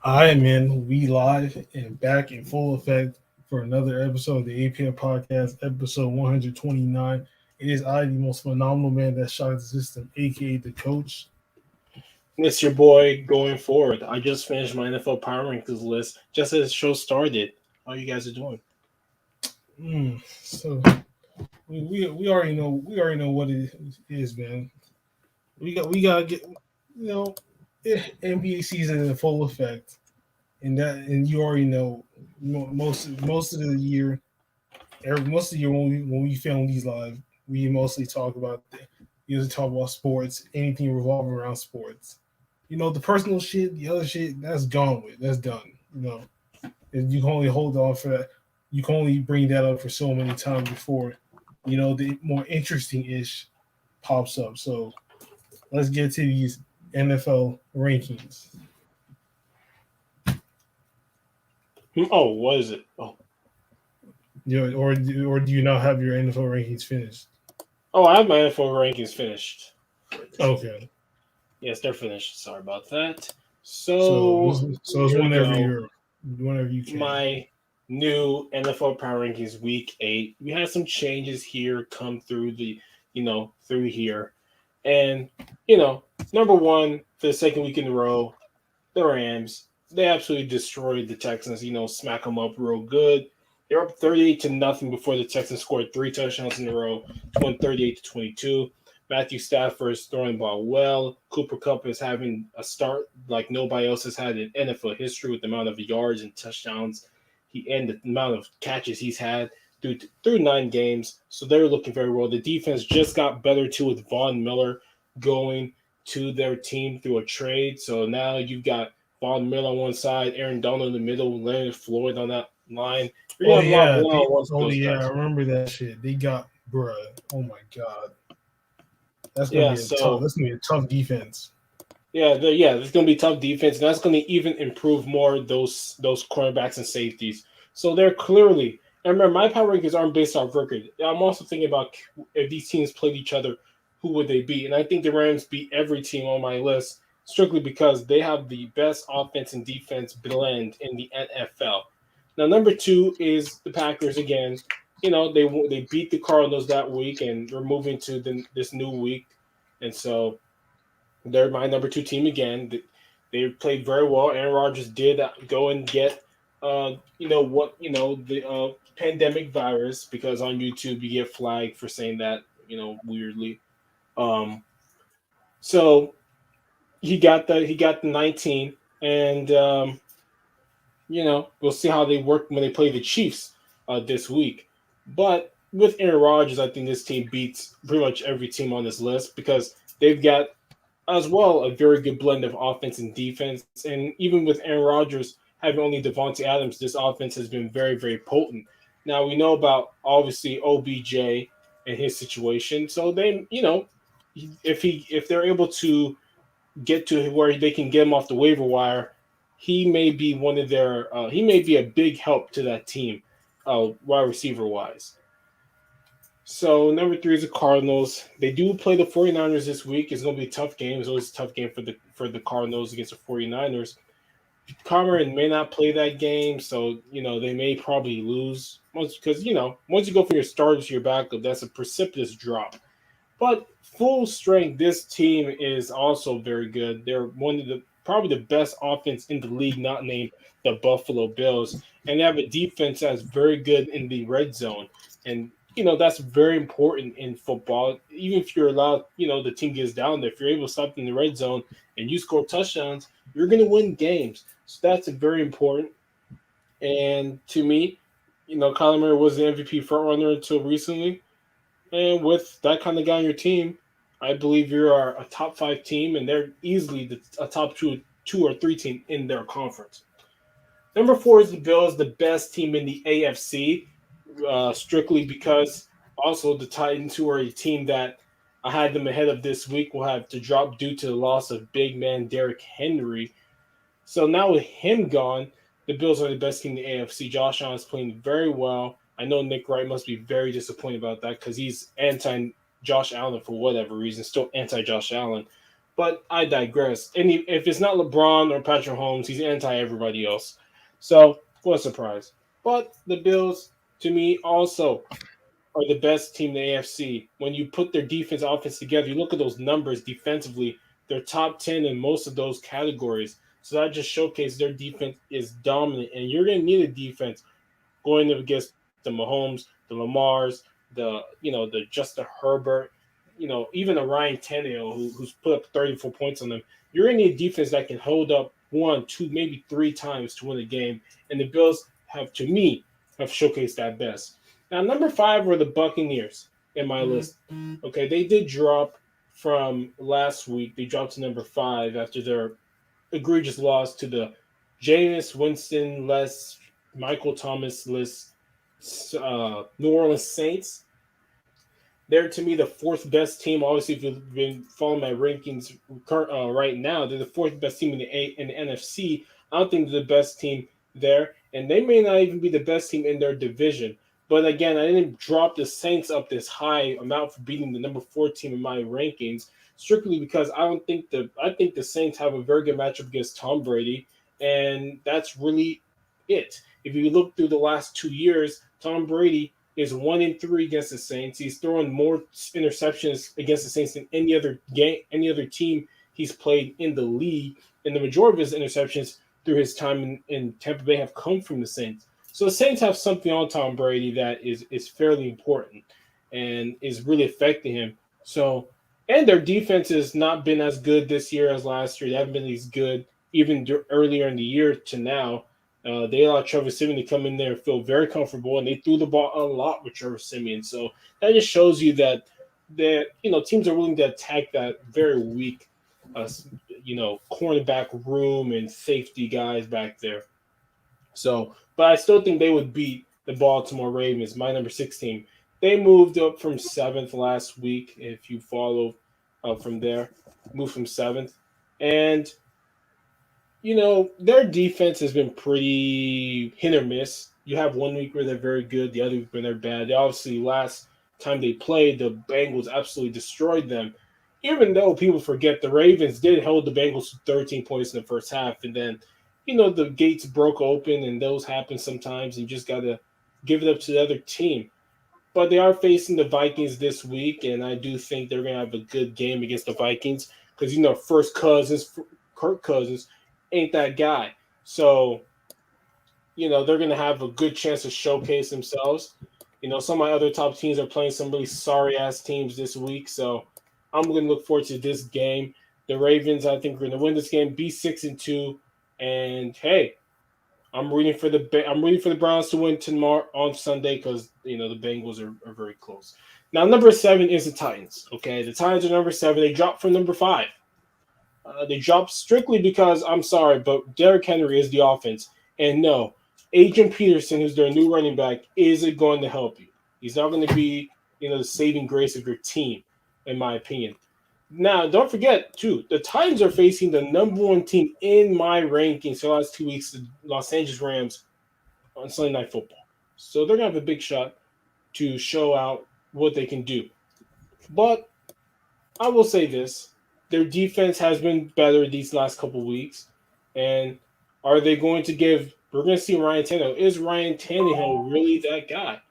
I am in. We live and back in full effect for another episode of the APF podcast, episode 129. It is I, the most phenomenal man that shocked the system, aka the coach. It's your boy going forward. I just finished my NFL Power Rankings list just as the show started. How you guys are doing? So we already know what it is, man. We gotta get you know NBA season in full effect, and you already know most of the year most of the year when we film these live, we mostly talk about we usually talk about sports, anything revolving around sports. The personal shit, the other shit, that's gone with, that's done. And you can only hold on for that. You can only bring that up for so many times before, the more interesting ish pops up. So let's get to these NFL rankings. Oh, what is it? Or do you not have your NFL rankings finished? I have my NFL rankings finished. Okay. Yes, they're finished. Sorry about that. So So so it's here we go. whenever you can. My new NFL Power Rankings Week 8. We had some changes here come through through here. And, you know, number one, for the second week in a row, the Rams. They absolutely destroyed the Texans, smack them up real good. They're up 38 to nothing before the Texans scored three touchdowns in a row, 38 to 22. Matthew Stafford is throwing the ball well. Cooper Kupp is having a start like nobody else has had in NFL history with the amount of yards and touchdowns and the amount of catches he's had through 9 games. So they're looking very well. The defense just got better too with Von Miller going to their team through a trade. So now you've got Von Miller on one side, Aaron Donald in the middle, Leonard Floyd on that line. You're Oh gonna have a lot of yeah, one-on-ones with oh those yeah, I guys. remember that shit. They got bruh. Oh my god, that's gonna Yeah, be a tough. so That's gonna be a tough defense. there's gonna be tough defense, and that's gonna even improve more those cornerbacks and safeties. So they're clearly, and remember, my power rankings aren't based off record. I'm also thinking about if these teams played each other, who would they beat? And I think the Rams beat every team on my list strictly because they have the best offense and defense blend in the NFL. Now, number two is the Packers again. They beat the Cardinals that week, and we're moving to this new week, and so they're my number two team again. They played very well. Aaron Rodgers did go and get, the pandemic virus because on YouTube you get flagged for saying that, weirdly. Um, so he got the 19, and we'll see how they work when they play the Chiefs this week. But with Aaron Rodgers, I think this team beats pretty much every team on this list because they've got as well a very good blend of offense and defense. And even with Aaron Rodgers having only Devontae Adams, this offense has been very, very potent. Now we know about obviously OBJ and his situation, so they, if they're able to get to where they can get him off the waiver wire, he may be one of their he may be a big help to that team, wide receiver wise. So number three is the Cardinals. They do play the 49ers this week. It's going to be a tough game. It's always a tough game for the Cardinals against the 49ers. Cameron may not play that game, so they may probably lose because once you go from your starter to your backup, that's a precipitous drop. But full strength, this team is also very good. They're one of the probably the best offense in the league, not named the Buffalo Bills, and they have a defense that's very good in the red zone. And that's very important in football. Even if you're allowed, the team gets down there. If you're able to stop in the red zone and you score touchdowns, you're going to win games. So that's very important. And to me, Kyler Murray was the MVP frontrunner until recently. And with that kind of guy on your team, I believe you're a top five team, and they're easily a top two or three team in their conference. Number four is the Bills, the best team in the AFC, strictly because also the Titans, who are a team that I had them ahead of this week, will have to drop due to the loss of big man Derrick Henry. So now with him gone, the Bills are the best team in the AFC. Josh Allen is playing very well. I know Nick Wright must be very disappointed about that because he's anti Josh Allen for whatever reason, still anti Josh Allen. But I digress. And if it's not LeBron or Patrick Holmes, he's anti everybody else. So what a surprise. But the Bills, to me, also are the best team in the AFC. When you put their defense offense together, you look at those numbers defensively, they're top 10 in most of those categories. So that just showcases their defense is dominant. And you're going to need a defense going up against the Mahomes, the Lamars, the Justin Herbert, even a Ryan Tannehill who's put up 34 points on them. You're going to need a defense that can hold up one, two, maybe three times to win a game. And the Bills have, to me, have showcased that best. Now, number five were the Buccaneers in my list. Okay, they did drop from last week. They dropped to number five after their egregious loss to the Jameis Winston less Michael Thomas less New Orleans Saints. They're to me the fourth best team. Obviously, if you've been following my rankings right now, they're the fourth best team in the NFC. I don't think they're the best team there, and they may not even be the best team in their division. But again, I didn't drop the Saints up this high amount for beating the number four team in my rankings strictly because I think the Saints have a very good matchup against Tom Brady, and that's really it. If you look through the last 2 years, Tom Brady is 1-3 against the Saints. He's throwing more interceptions against the Saints than any other game, any other team he's played in the league. And the majority of his interceptions through his time in Tampa Bay have come from the Saints. So the Saints have something on Tom Brady that is fairly important and is really affecting him. So, and their defense has not been as good this year as last year. They haven't been as good even earlier in the year to now. They allowed Trevor Siemian to come in there and feel very comfortable, and they threw the ball a lot with Trevor Siemian. So that just shows you that teams are willing to attack that very weak, cornerback room and safety guys back there. So, but I still think they would beat the Baltimore Ravens, my number 16. They moved up from seventh last week. If you follow from there, moved from seventh, and their defense has been pretty hit or miss. You have one week where they're very good, the other week when they're bad. They obviously last time they played, the Bengals absolutely destroyed them. Even though people forget the Ravens did hold the Bengals to 13 points in the first half, and then the gates broke open, and those happen sometimes. And you just got to give it up to the other team. But they are facing the Vikings this week, and I do think they're going to have a good game against the Vikings because first cousins, Kirk Cousins, ain't that guy. So, they're going to have a good chance to showcase themselves. Some of my other top teams are playing some really sorry ass teams this week. So, I'm going to look forward to this game. The Ravens, I think, are going to win this game, be 6-2. And hey, I'm rooting for the Browns to win tomorrow on Sunday because the Bengals are very close. Now, number 7 is the Titans. Okay, the Titans are number 7. They dropped from number 5. They dropped strictly because I'm sorry, but Derrick Henry is the offense. And no, Adrian Peterson, who's their new running back, isn't going to help you. He's not going to be, the saving grace of your team, in my opinion. Now, don't forget, too, the Titans are facing the number one team in my rankings for the last 2 weeks, the Los Angeles Rams, on Sunday Night Football. So they're going to have a big shot to show out what they can do. But I will say this. Their defense has been better these last couple weeks. And are they going to give – we're going to see Ryan Tannehill. Is Ryan Tannehill really that guy?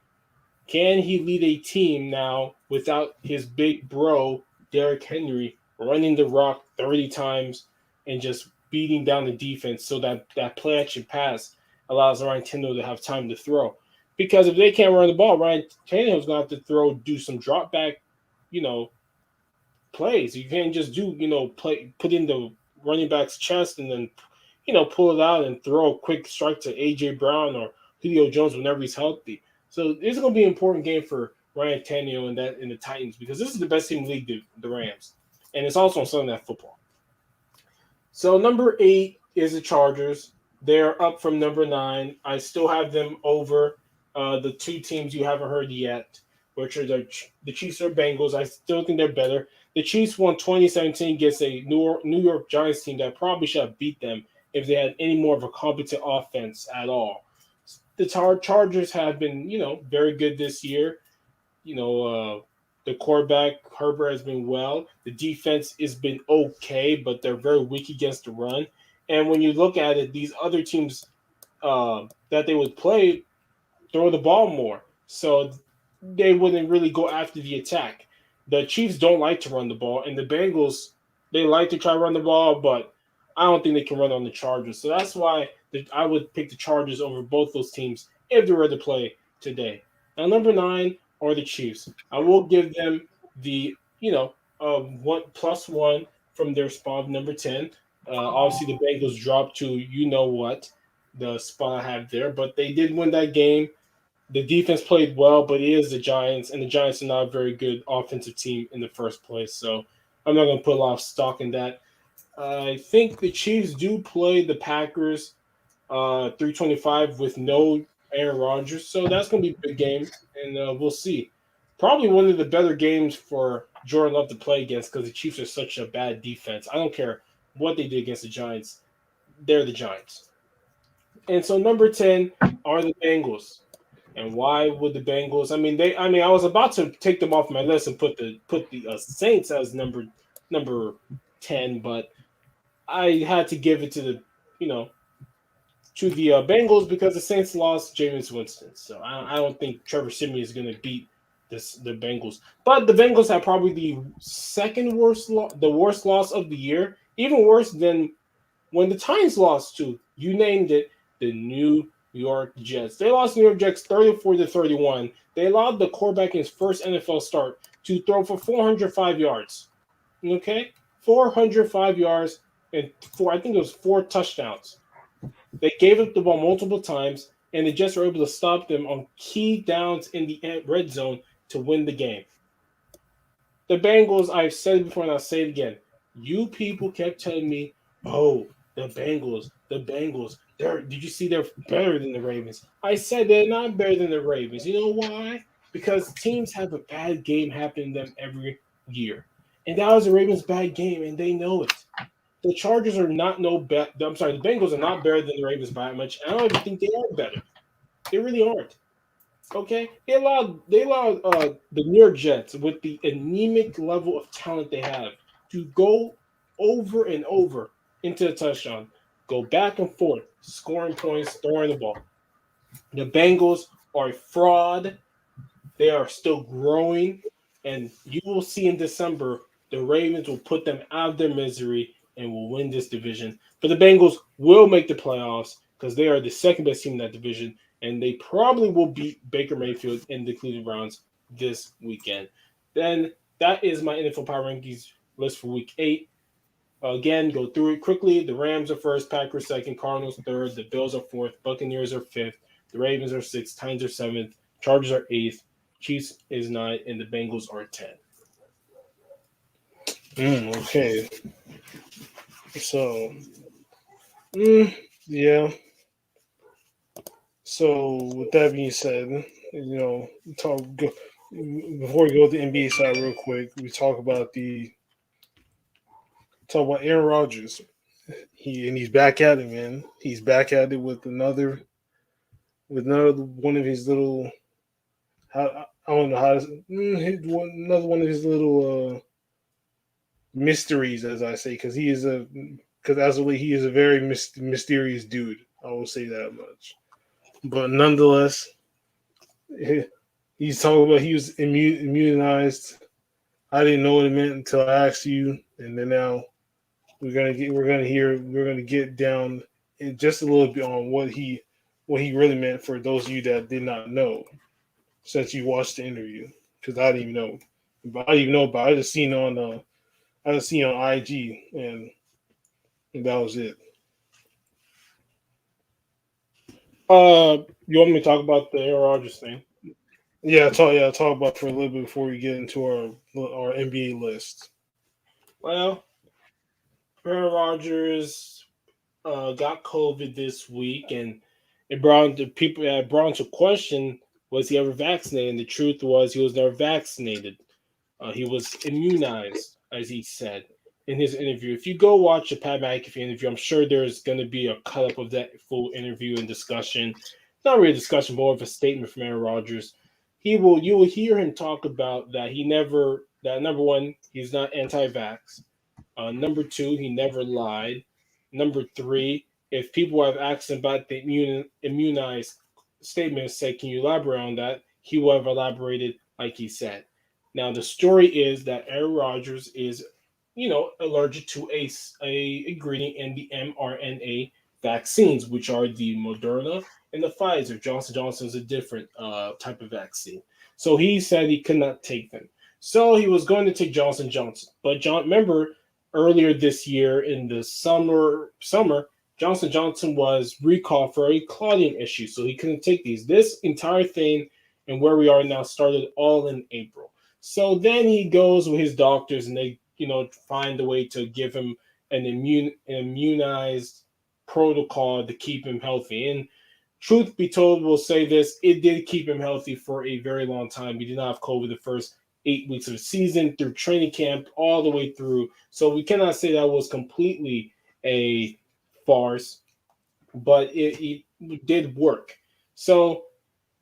Can he lead a team now without his big bro, Derrick Henry, running the rock 30 times and just beating down the defense so that play action pass allows Ryan Tannehill to have time to throw? Because if they can't run the ball, Ryan Tannehill's going to have to do some drop back, plays. You can't just put in the running back's chest and then, pull it out and throw a quick strike to A.J. Brown or Julio Jones whenever he's healthy. So this is going to be an important game for Ryan Tannehill in the Titans because this is the best team in the league, the Rams. And it's also on Sunday Night Football. So number 8 is the Chargers. They're up from number 9. I still have them over the two teams you haven't heard yet, which are the Chiefs or Bengals. I still think they're better. The Chiefs won 2017 against a New York Giants team that probably should have beat them if they had any more of a competent offense at all. The Chargers have been, very good this year. The quarterback Herbert has been well. The defense has been okay, but they're very weak against the run. And when you look at it, these other teams that they would play throw the ball more, so they wouldn't really go after the attack. The Chiefs don't like to run the ball, and the Bengals they like to try to run the ball, but I don't think they can run on the Chargers. So that's why I would pick the Chargers over both those teams if they were to play today. Now, number 9 are the Chiefs. I will give them the one plus one from their spot of number 10. Obviously, the Bengals dropped to the spot I have there, but they did win that game. The defense played well, but it is the Giants, and the Giants are not a very good offensive team in the first place. So I'm not going to put a lot of stock in that. I think the Chiefs do play the Packers 325 with no Aaron Rodgers, so that's going to be a big game, and we'll see. Probably one of the better games for Jordan Love to play against because the Chiefs are such a bad defense. I don't care what they did against the Giants; they're the Giants. And so number 10 are the Bengals. And why would the Bengals? I was about to take them off my list and put the Saints as number 10, but I had to give it to you know the Bengals because the Saints lost Jameis Winston. So I don't think Trevor Simeon is going to beat the Bengals. But the Bengals have probably the second worst, the worst loss of the year, even worse than when the Titans lost to, you named it, the New York Jets. They lost New York Jets 34-31. They allowed the quarterback in his first NFL start to throw for 405 yards. Okay? 405 yards and I think it was 4 touchdowns. They gave up the ball multiple times, and the Jets were able to stop them on key downs in the red zone to win the game. The Bengals, I've said it before and I'll say it again. You people kept telling me, oh, the Bengals. Did you see they're better than the Ravens? I said they're not better than the Ravens. You know why? Because teams have a bad game happen to them every year. And that was the Ravens' bad game, and they know it. The Chargers are not no bet. I'm sorry, the Bengals are not better than the Ravens by much. I don't even think they are better. They really aren't. Okay, they allowed the New York Jets with the anemic level of talent they have to go over and over into the touchdown, go back and forth, scoring points, throwing the ball. The Bengals are a fraud. They are still growing, and you will see in December the Ravens will put them out of their misery and will win this division. But the Bengals will make the playoffs because they are the second best team in that division, and they probably will beat Baker Mayfield and the Cleveland Browns this weekend. Then that is my NFL Power Rankings list for Week 8. Again, go through it quickly. The Rams are first, Packers second, Cardinals third, the Bills are fourth, Buccaneers are fifth, the Ravens are sixth, Titans are seventh, Chargers are eighth, Chiefs is 9, and the Bengals are 10. Okay. So, yeah. So, with that being said, before we go to the NBA side real quick, we talk about Aaron Rodgers. He's back at it, man. He's back at it with another one of his little. I don't know how to. Another one of his little mysteries, as I say, because he is a very mysterious dude. I will say that much. But nonetheless, he's talking about he was immunized. I didn't know what it meant until I asked you, and then now we're gonna get down in just a little bit on what he really meant for those of you that did not know since you watched the interview, because I didn't even know. But I didn't even know about it. I just seen on IG, and that was it. You want me to talk about the Aaron Rodgers thing? Talk about for a little bit before we get into our NBA list. Well, Aaron Rodgers got COVID this week, and it brought into question, was he ever vaccinated? And the truth was he was never vaccinated. He was immunized, as he said in his interview. If you go watch the Pat McAfee interview, I'm sure there's going to be a cut up of that full interview and discussion. Not really a discussion, more of a statement from Aaron Rodgers. you will hear him talk about that number one, he's not anti-vax. Number two, he never lied. Number three, if people have asked him about the immunized statement, said, "Can you elaborate on that?" He will have elaborated like he said. Now the story is that Aaron Rodgers is, allergic to a ingredient in the mRNA vaccines, which are the Moderna and the Pfizer. Johnson is a different type of vaccine. So he said he could not take them. So he was going to take Johnson. But remember earlier this year in the summer, Johnson was recalled for a clotting issue, so he couldn't take these. This entire thing and where we are now started all in April. So then he goes with his doctors, and they, find a way to give him an immunized protocol to keep him healthy. And truth be told, we'll say this: it did keep him healthy for a very long time. He did not have COVID the first 8 weeks of the season, through training camp, all the way through. So we cannot say that was completely a farce, but it did work. So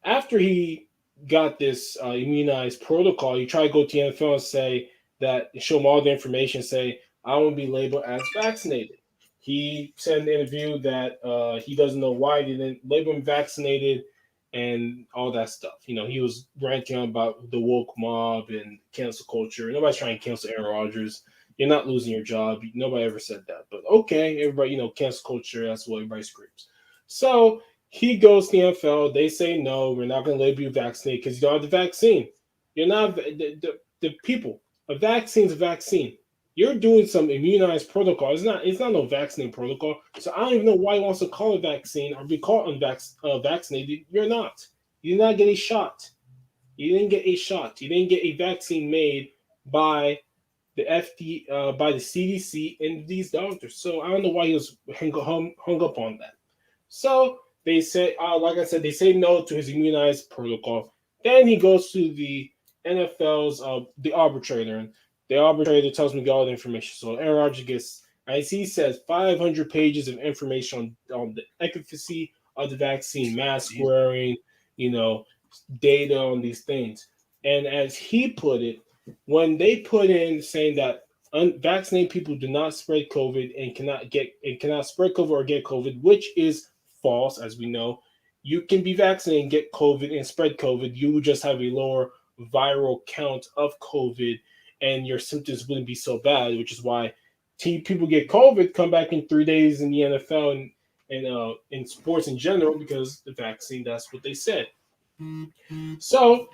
after he got this immunized protocol, he tried to go to the NFL and say that, show him all the information, say, "I want to be labeled as vaccinated." He said in the interview that he doesn't know why they didn't label him vaccinated and all that stuff. He was ranting on about the woke mob and cancel culture. Nobody's trying to cancel Aaron Rodgers. You're not losing your job. Nobody ever said that. But okay, everybody, cancel culture, that's what everybody screams. So he goes to the NFL. They say, "No, we're not going to label you vaccinated because you don't have the vaccine. You're not the people. A vaccine's a vaccine. You're doing some immunized protocol. It's not no vaccine protocol. So I don't even know why he wants to call it vaccine or be called vaccinated. You're not. You did not get a shot. You didn't get a shot. You didn't get a vaccine made by by the CDC and these doctors. So I don't know why he was hung up on that. So they say, like I said, they say no to his immunized protocol. Then he goes to the NFL's the arbitrator, and the arbitrator tells me all the information. So Aaron Rodgers gets, as he says, 500 pages of information on the efficacy of the vaccine, mask wearing, data on these things. And as he put it, when they put in saying that unvaccinated people do not spread COVID and cannot spread COVID or get COVID, which is false, as we know. You can be vaccinated and get COVID and spread COVID. You would just have a lower viral count of COVID, and your symptoms wouldn't be so bad, which is why people get COVID, come back in 3 days in the NFL and in sports in general, because the vaccine, that's what they said. So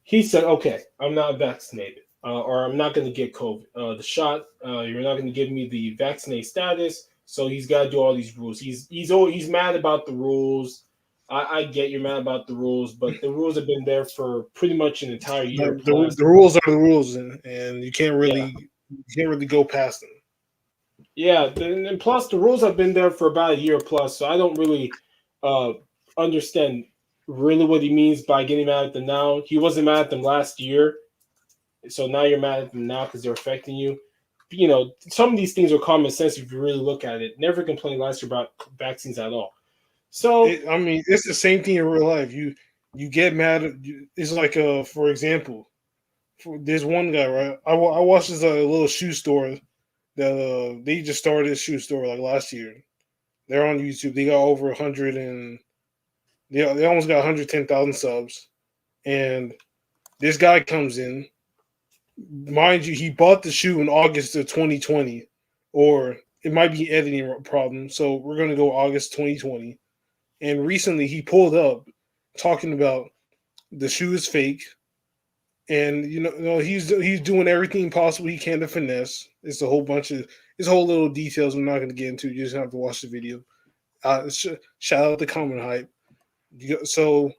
he said, "Okay, I'm not vaccinated, or I'm not going to get COVID, the shot. You're not going to give me the vaccinated status." So he's got to do all these rules. He's mad about the rules. I get you're mad about the rules, but the rules have been there for pretty much an entire year plus. The rules are the rules, and you can't Yeah, really go past them. yeah, and plus the rules have been there for about a year plus. So I don't really uh, understand really what he means by getting mad at them now. He wasn't mad at them last year, so now you're mad at them now because they're affecting you. Some of these things are common sense if you really look at it. Never complained last year about vaccines at all. So It's the same thing in real life. You get mad. It's like, for example, there's one guy, right? I watched this little shoe store that they just started a shoe store like last year. They're on YouTube. They got over 100 and they almost got 110,000 subs. And this guy comes in. Mind you, he bought the shoe in August of 2020, or it might be editing problem. So we're gonna go August 2020. And recently he pulled up talking about the shoe is fake, and he's doing everything possible he can to finesse. It's a whole little details I'm not going to get into. You just have to watch the video. Shout out to Common Hype. So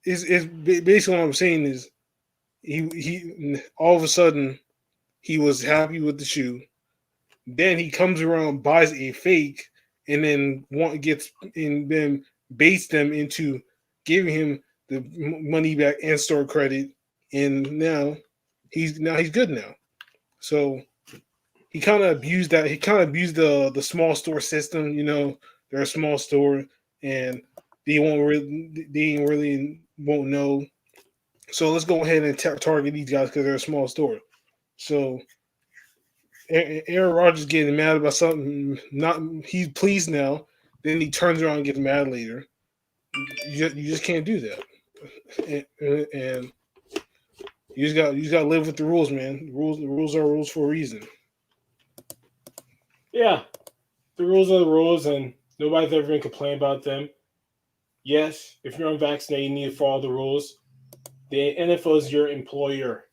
it's basically what I'm saying is he all of a sudden he was happy with the shoe. Then he comes around, buys a fake, and then then baits them into giving him the money back and store credit, and now he's good now. So he kind of abused that. He kind of abused the small store system. They're a small store, and they ain't really won't know. So let's go ahead and target these guys because they're a small store. So Aaron Rodgers getting mad about something, not he's pleased now. Then he turns around and gets mad later. You just can't do that, and you just got to live with the rules, man. The rules are rules for a reason. Yeah, the rules are the rules, and nobody's ever going to complain about them. Yes, if you're unvaccinated, you need to follow the rules. The NFL is your employer,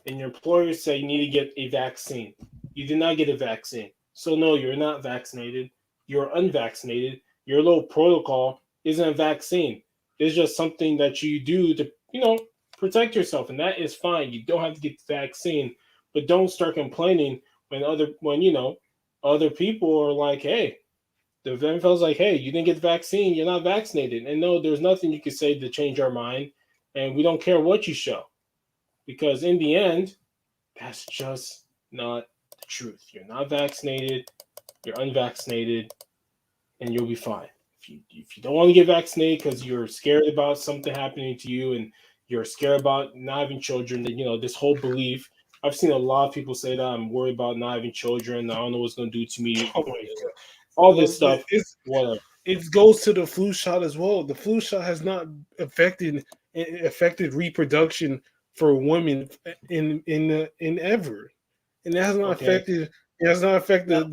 and your employer say you need to get a vaccine. You did not get a vaccine. So, no, you're not vaccinated. You're unvaccinated. Your little protocol isn't a vaccine. It's just something that you do to, protect yourself, and that is fine. You don't have to get the vaccine, but don't start complaining when other people are like, hey, the NFL's like, hey, you didn't get the vaccine, you're not vaccinated. And no, there's nothing you can say to change our mind, and we don't care what you show. Because in the end, that's just not the truth. You're not vaccinated, you're unvaccinated, and you'll be fine. If you don't want to get vaccinated because you're scared about something happening to you and you're scared about not having children, then this whole belief. I've seen a lot of people say that I'm worried about not having children. I don't know what's going to do to me. Oh my god! All this Well, stuff, whatever. it goes to the flu shot as well. The flu shot has not affected reproduction for women in ever, and it has not Okay. affected it has not Now, affected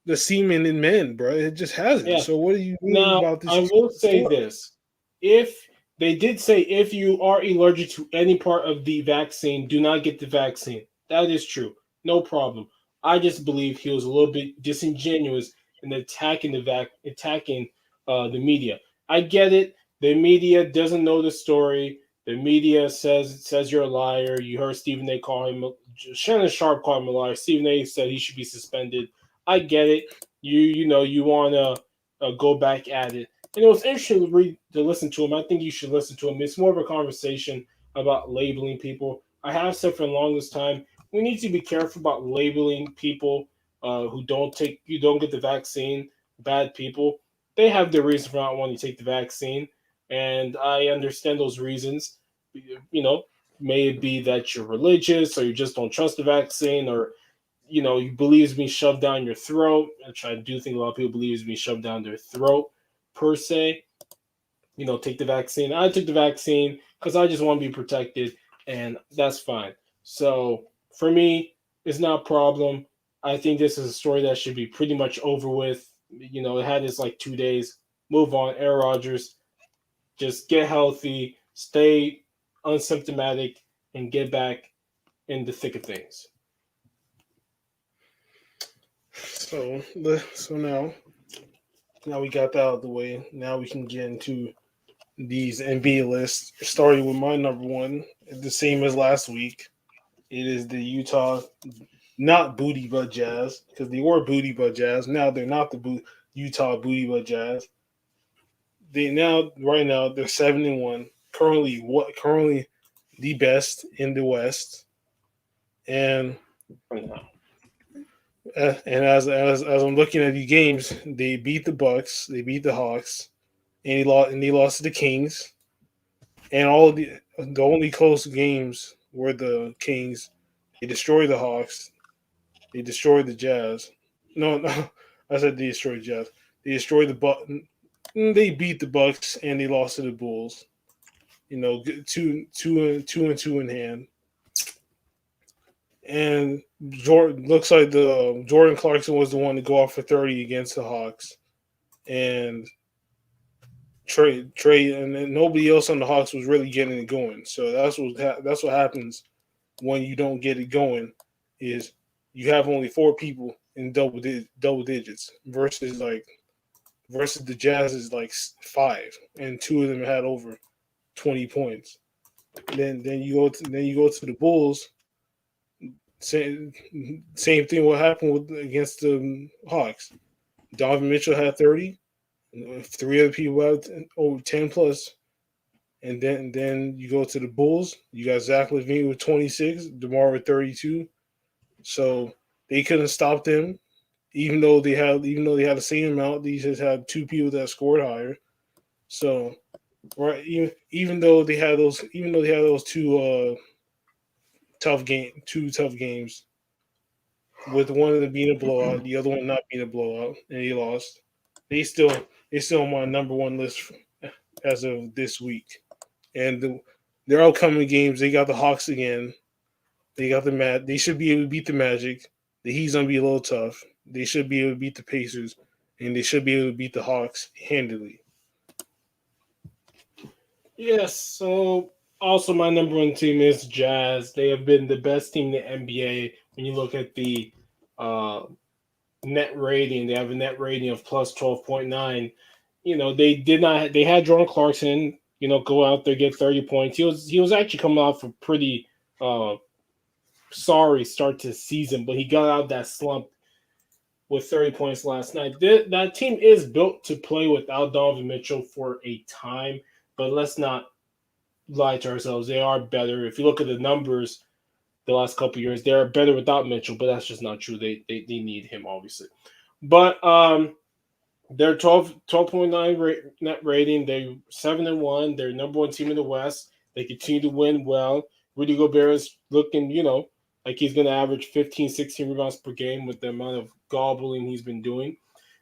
the semen in men, bro. It just hasn't. yeah. So what do you mean Now, about this I will say story? this. If they did say if you are allergic to any part of the vaccine, do not get the vaccine. That is true. No problem. I just believe he was a little bit disingenuous in attacking the media. I get it. The media doesn't know the story. The media says you're a liar. You heard Stephen A. call him Shannon Sharp call him a liar. Stephen A. said he should be suspended. I get it. You want to go back at it. And it was interesting to listen to him. I think you should listen to him. It's more of a conversation about labeling people. I have said for the longest time we need to be careful about labeling people who don't get the vaccine bad people. They have their reason for not wanting to take the vaccine, and I understand those reasons. You know, may it be that you're religious or you just don't trust the vaccine or you believe it's being shoved down your throat, which I do think a lot of people believe it's being shoved down their throat per se. Take the vaccine. I took the vaccine because I just want to be protected, and that's fine. So for me, it's not a problem. I think this is a story that should be pretty much over with. It had its like 2 days. Move on. Aaron Rodgers, just get healthy, stay unsymptomatic, and get back in the thick of things. So now we got that out of the way. Now we can get into these NBA lists. Starting with my number one, the same as last week. It is the Utah, not Booty Butt Jazz, because they were Booty Butt Jazz. Now they're not the Utah Booty Butt Jazz. Right now they're 7-1. Currently the best in the West, and For now. as I'm looking at the games, they beat the Bucks, they beat the Hawks, and they lost to the Kings, and all the only close games were the Kings. They destroyed the Hawks. They destroyed the Jazz. No, I said they destroyed the Jazz. They destroyed the Bucks. They beat the Bucks and they lost to the Bulls. Two in hand. And Jordan looks like the Jordan Clarkson was the one to go off for 30 against the Hawks, and Trey, and then nobody else on the Hawks was really getting it going. So that's what happens when you don't get it going. Is you have only four people in double digits versus the Jazz is like five, and two of them had over 20 points. Then you go to the Bulls. Same thing. What happened against the Hawks? Donovan Mitchell had 30. Three other people had over 10 plus. And then you go to the Bulls. You got Zach LaVine with 26, DeMar with 32. So they couldn't stop them, even though they had the same amount. They just had two people that scored higher. So right? Even though they had those two tough games, with one of them being a blowout, the other one not being a blowout, and they lost. They still they still on my number one list as of this week. And their upcoming games, they got the Hawks again. They got the Mad. They should be able to beat the Magic. The Heat's gonna be a little tough. They should be able to beat the Pacers, and they should be able to beat the Hawks handily. Yes. So also my number one team is Jazz. They have been the best team in the NBA. When you look at the uh, net rating, they have a net rating of plus 12.9. They did not. They had Jordan Clarkson. Go out there get 30 points. He was actually coming off a pretty uh, sorry start to the season, but he got out of that slump with 30 points last night. That team is built to play without Donovan Mitchell for a time, but let's not lie to ourselves. They are better. If you look at the numbers the last couple of years, they are better without Mitchell, but that's just not true. They need him, obviously. But they're 12.9 net rating. They're 7-1. They're number one team in the West. They continue to win well. Rudy Gobert is looking, like he's going to average 15, 16 rebounds per game with the amount of gobbling he's been doing.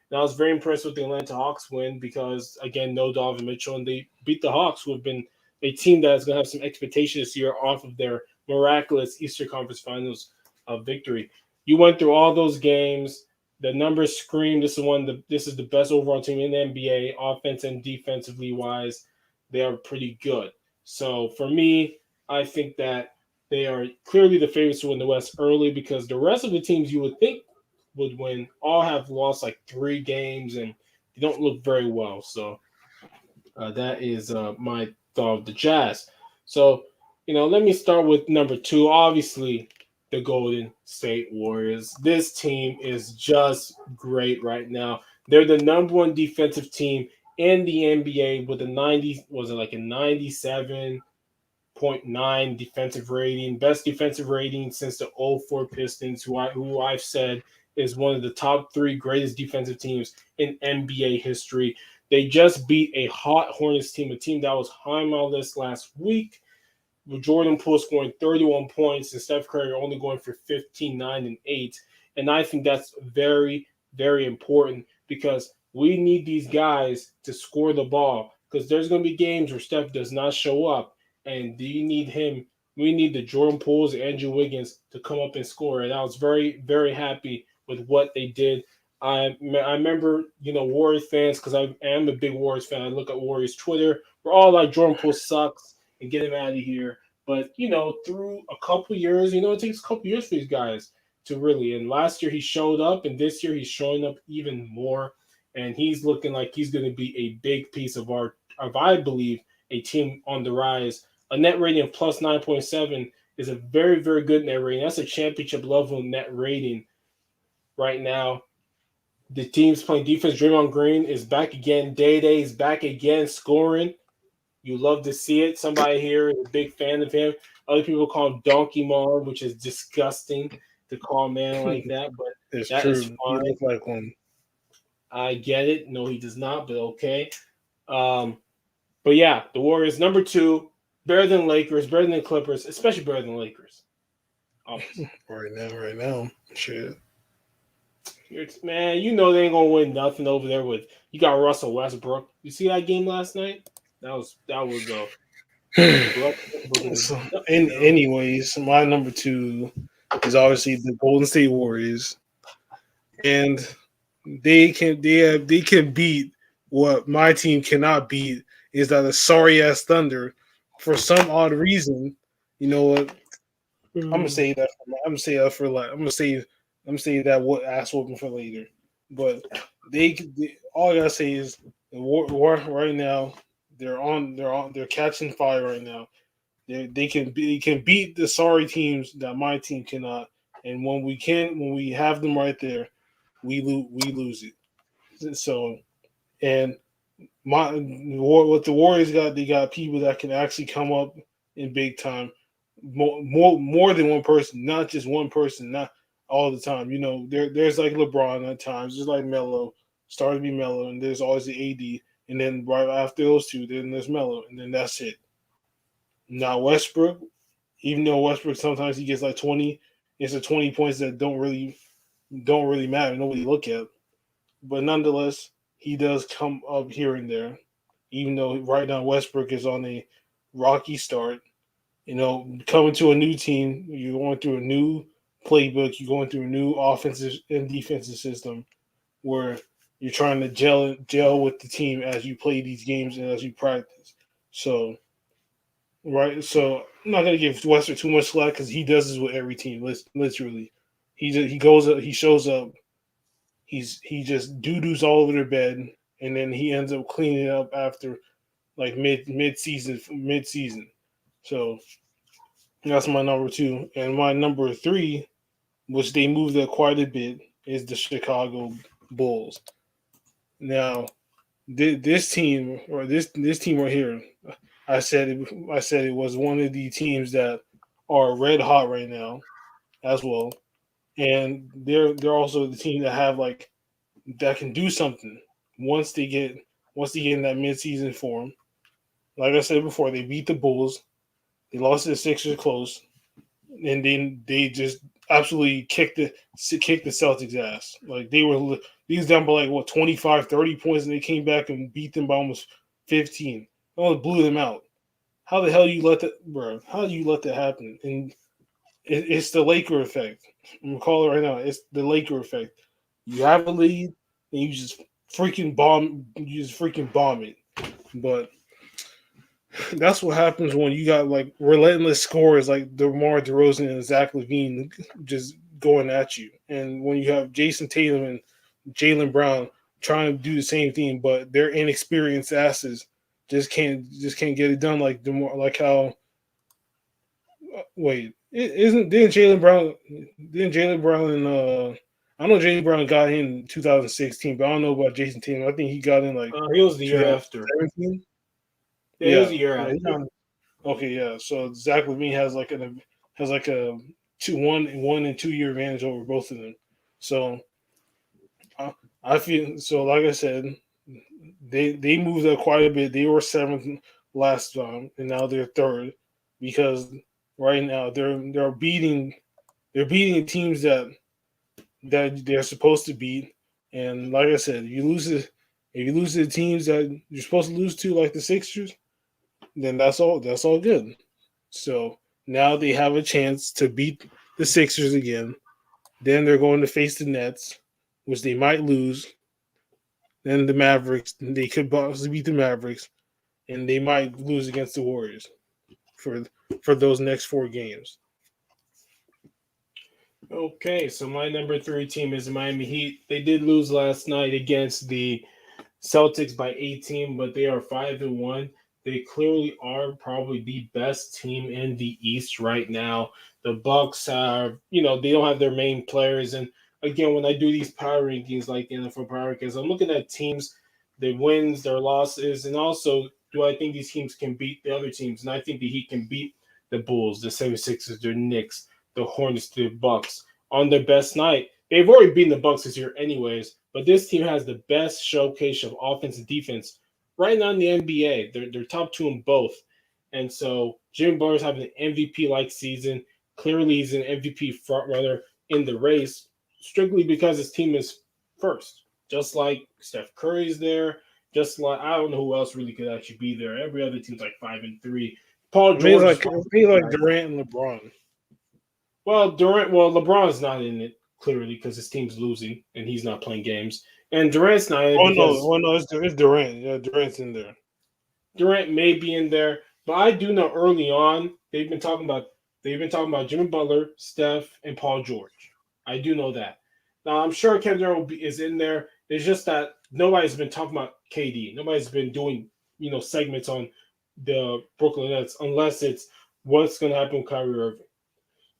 And I was very impressed with the Atlanta Hawks win because, again, no Donovan Mitchell, and they beat the Hawks, who have been a team that is going to have some expectation this year off of their miraculous Eastern Conference Finals victory. You went through all those games. The numbers scream this is the best overall team in the NBA, offense and defensively wise. They are pretty good. So for me, I think that they are clearly the favorites to win the West early because the rest of the teams you would think would win all have lost like 3 games and they don't look very well. So that is my thought of the Jazz. So, let me start with number two. Obviously, the Golden State Warriors. This team is just great right now. They're the number one defensive team in the NBA with a 90, was it like a 97.9 defensive rating, best defensive rating since the '04 Pistons, who I've said is one of the top 3 greatest defensive teams in NBA history. They just beat a hot Hornets team, a team that was high on my list last week, with Jordan Poole scoring 31 points and Steph Curry only going for 15, 9, and 8. And I think that's very, very important because we need these guys to score the ball because there's going to be games where Steph does not show up. And do you need him? We need the Jordan Pooles, Andrew Wiggins to come up and score. And I was very, very happy with what they did. I remember, Warriors fans, because I am a big Warriors fan. I look at Warriors Twitter. We're all like, Jordan Poole sucks and get him out of here. But through a couple years, it takes a couple years for these guys to really. And last year he showed up, and this year he's showing up even more. And he's looking like he's going to be a big piece of I believe, a team on the rise. A net rating of plus 9.7 is a very, very good net rating. That's a championship level net rating right now. The team's playing defense. Draymond Green is back again. Day is back again, scoring. You love to see it. Somebody here is a big fan of him. Other people call him Donkey Mom, which is disgusting to call a man like that, but It's that is true. He fine. looked like one. I get it. No, he does not, but okay. Um, but yeah, the Warriors number two, better than Lakers, better than Clippers, especially better than Lakers. Obviously. Right now, shit. Man, they ain't gonna win nothing over there with you got Russell Westbrook. You see that game last night? That was a blood. So, anyways, my number two is obviously the Golden State Warriors, and they can beat what my team cannot beat is that a sorry ass Thunder. For some odd reason, you know what? I'm gonna say that. I'm gonna say that for like. I'm gonna say that what ass whooping for later. But all I gotta say is the war right now. They're catching fire right now. They can beat the sorry teams that my team cannot. And when we have them right there, we lose it. So and what the Warriors got, they got people that can actually come up in big time, more than one person, not just one person, not all the time. There's like LeBron at times, just like Melo, starting to be Melo, and there's always the AD, and then right after those two, then there's Melo, and then that's it. Now Westbrook, even though Westbrook sometimes he gets like 20, it's the 20 points that don't really matter. Nobody look at, but nonetheless, he does come up here and there. Even though right now Westbrook is on a rocky start, coming to a new team, you're going through a new playbook, you're going through a new offensive and defensive system where you're trying to gel with the team as you play these games and as you practice. So, right, so I'm not gonna give Westbrook too much slack because he does this with every team. Literally, he goes up, he shows up, he just doo doos all over their bed, and then he ends up cleaning it up after like mid season. So that's my number two. And my number three, which they moved up quite a bit, is the Chicago Bulls. Now, this team or this team right here, I said it was one of the teams that are red hot right now as well, and they're also the team that have like that can do something once they get in that midseason form. Like I said before, they beat the Bulls. They lost to the Sixers close, and then they just absolutely kicked the Celtics ass. Like these down by like what 25, 30 points, and they came back and beat them by almost 15. Almost blew them out. How the hell you let that, bro? How do you let that happen? And it's the Laker effect. I'm gonna call it right now. It's the Laker effect. You have a lead, and you just freaking bomb. You just freaking bomb it. But that's what happens when you got like relentless scorers like DeMar DeRozan and Zach LaVine just going at you, and when you have Jason Tatum and Jaylen Brown trying to do the same thing, but they're inexperienced asses just can't get it done like DeMar, like how. Wait, isn't didn't Jaylen Brown and I know Jaylen Brown got in 2016, but I don't know about Jason Tatum. I think he got in like He was the year after. 2017. Yeah, he was Yeah, the year yeah, after. okay, yeah. So Zach LaVine has like a 1 and 2 year advantage over both of them. So I feel so. Like I said, they moved up quite a bit. They were seventh last time, and now they're third because right now they're beating teams that they're supposed to beat. And like I said, if you lose to the teams that you're supposed to lose to, like the Sixers, then that's all good. So now they have a chance to beat the Sixers again. Then they're going to face the Nets, which they might lose. Then the Mavericks, they could possibly beat the Mavericks, and they might lose against the Warriors for for those next four games. Okay, so my number three team is the Miami Heat. They did lose last night against the Celtics by 18, but they are 5-1. They clearly are probably the best team in the East right now. The Bucks are, they don't have their main players. And again, when I do these power rankings, like the NFL power rankings, I'm looking at teams, their wins, their losses, and also do I think these teams can beat the other teams? And I think the Heat can beat the Bulls, the 76ers, the Knicks, the Hornets, the Bucks on their best night. They've already beaten the Bucks this year, anyways. But this team has the best showcase of offense and defense right now in the NBA. They're top two in both. And so Jimmy Butler's having an MVP-like season. Clearly, he's an MVP frontrunner in the race, strictly because his team is first. Just like Steph Curry's there. Just like I don't know who else really could actually be there. Every other team's like 5-3. Paul I mean, George. it's like Durant and LeBron. Well, LeBron's not in it clearly because his team's losing and he's not playing games. And Durant's not in it because No, it's Durant. Yeah, Durant's in there. Durant may be in there, but I do know early on they've been talking about Jimmy Butler, Steph, and Paul George. I do know that. Now I'm sure Kevin Durant is in there. It's just that nobody's been talking about KD. Nobody's been doing segments on the Brooklyn Nets unless it's what's going to happen with Kyrie Irving.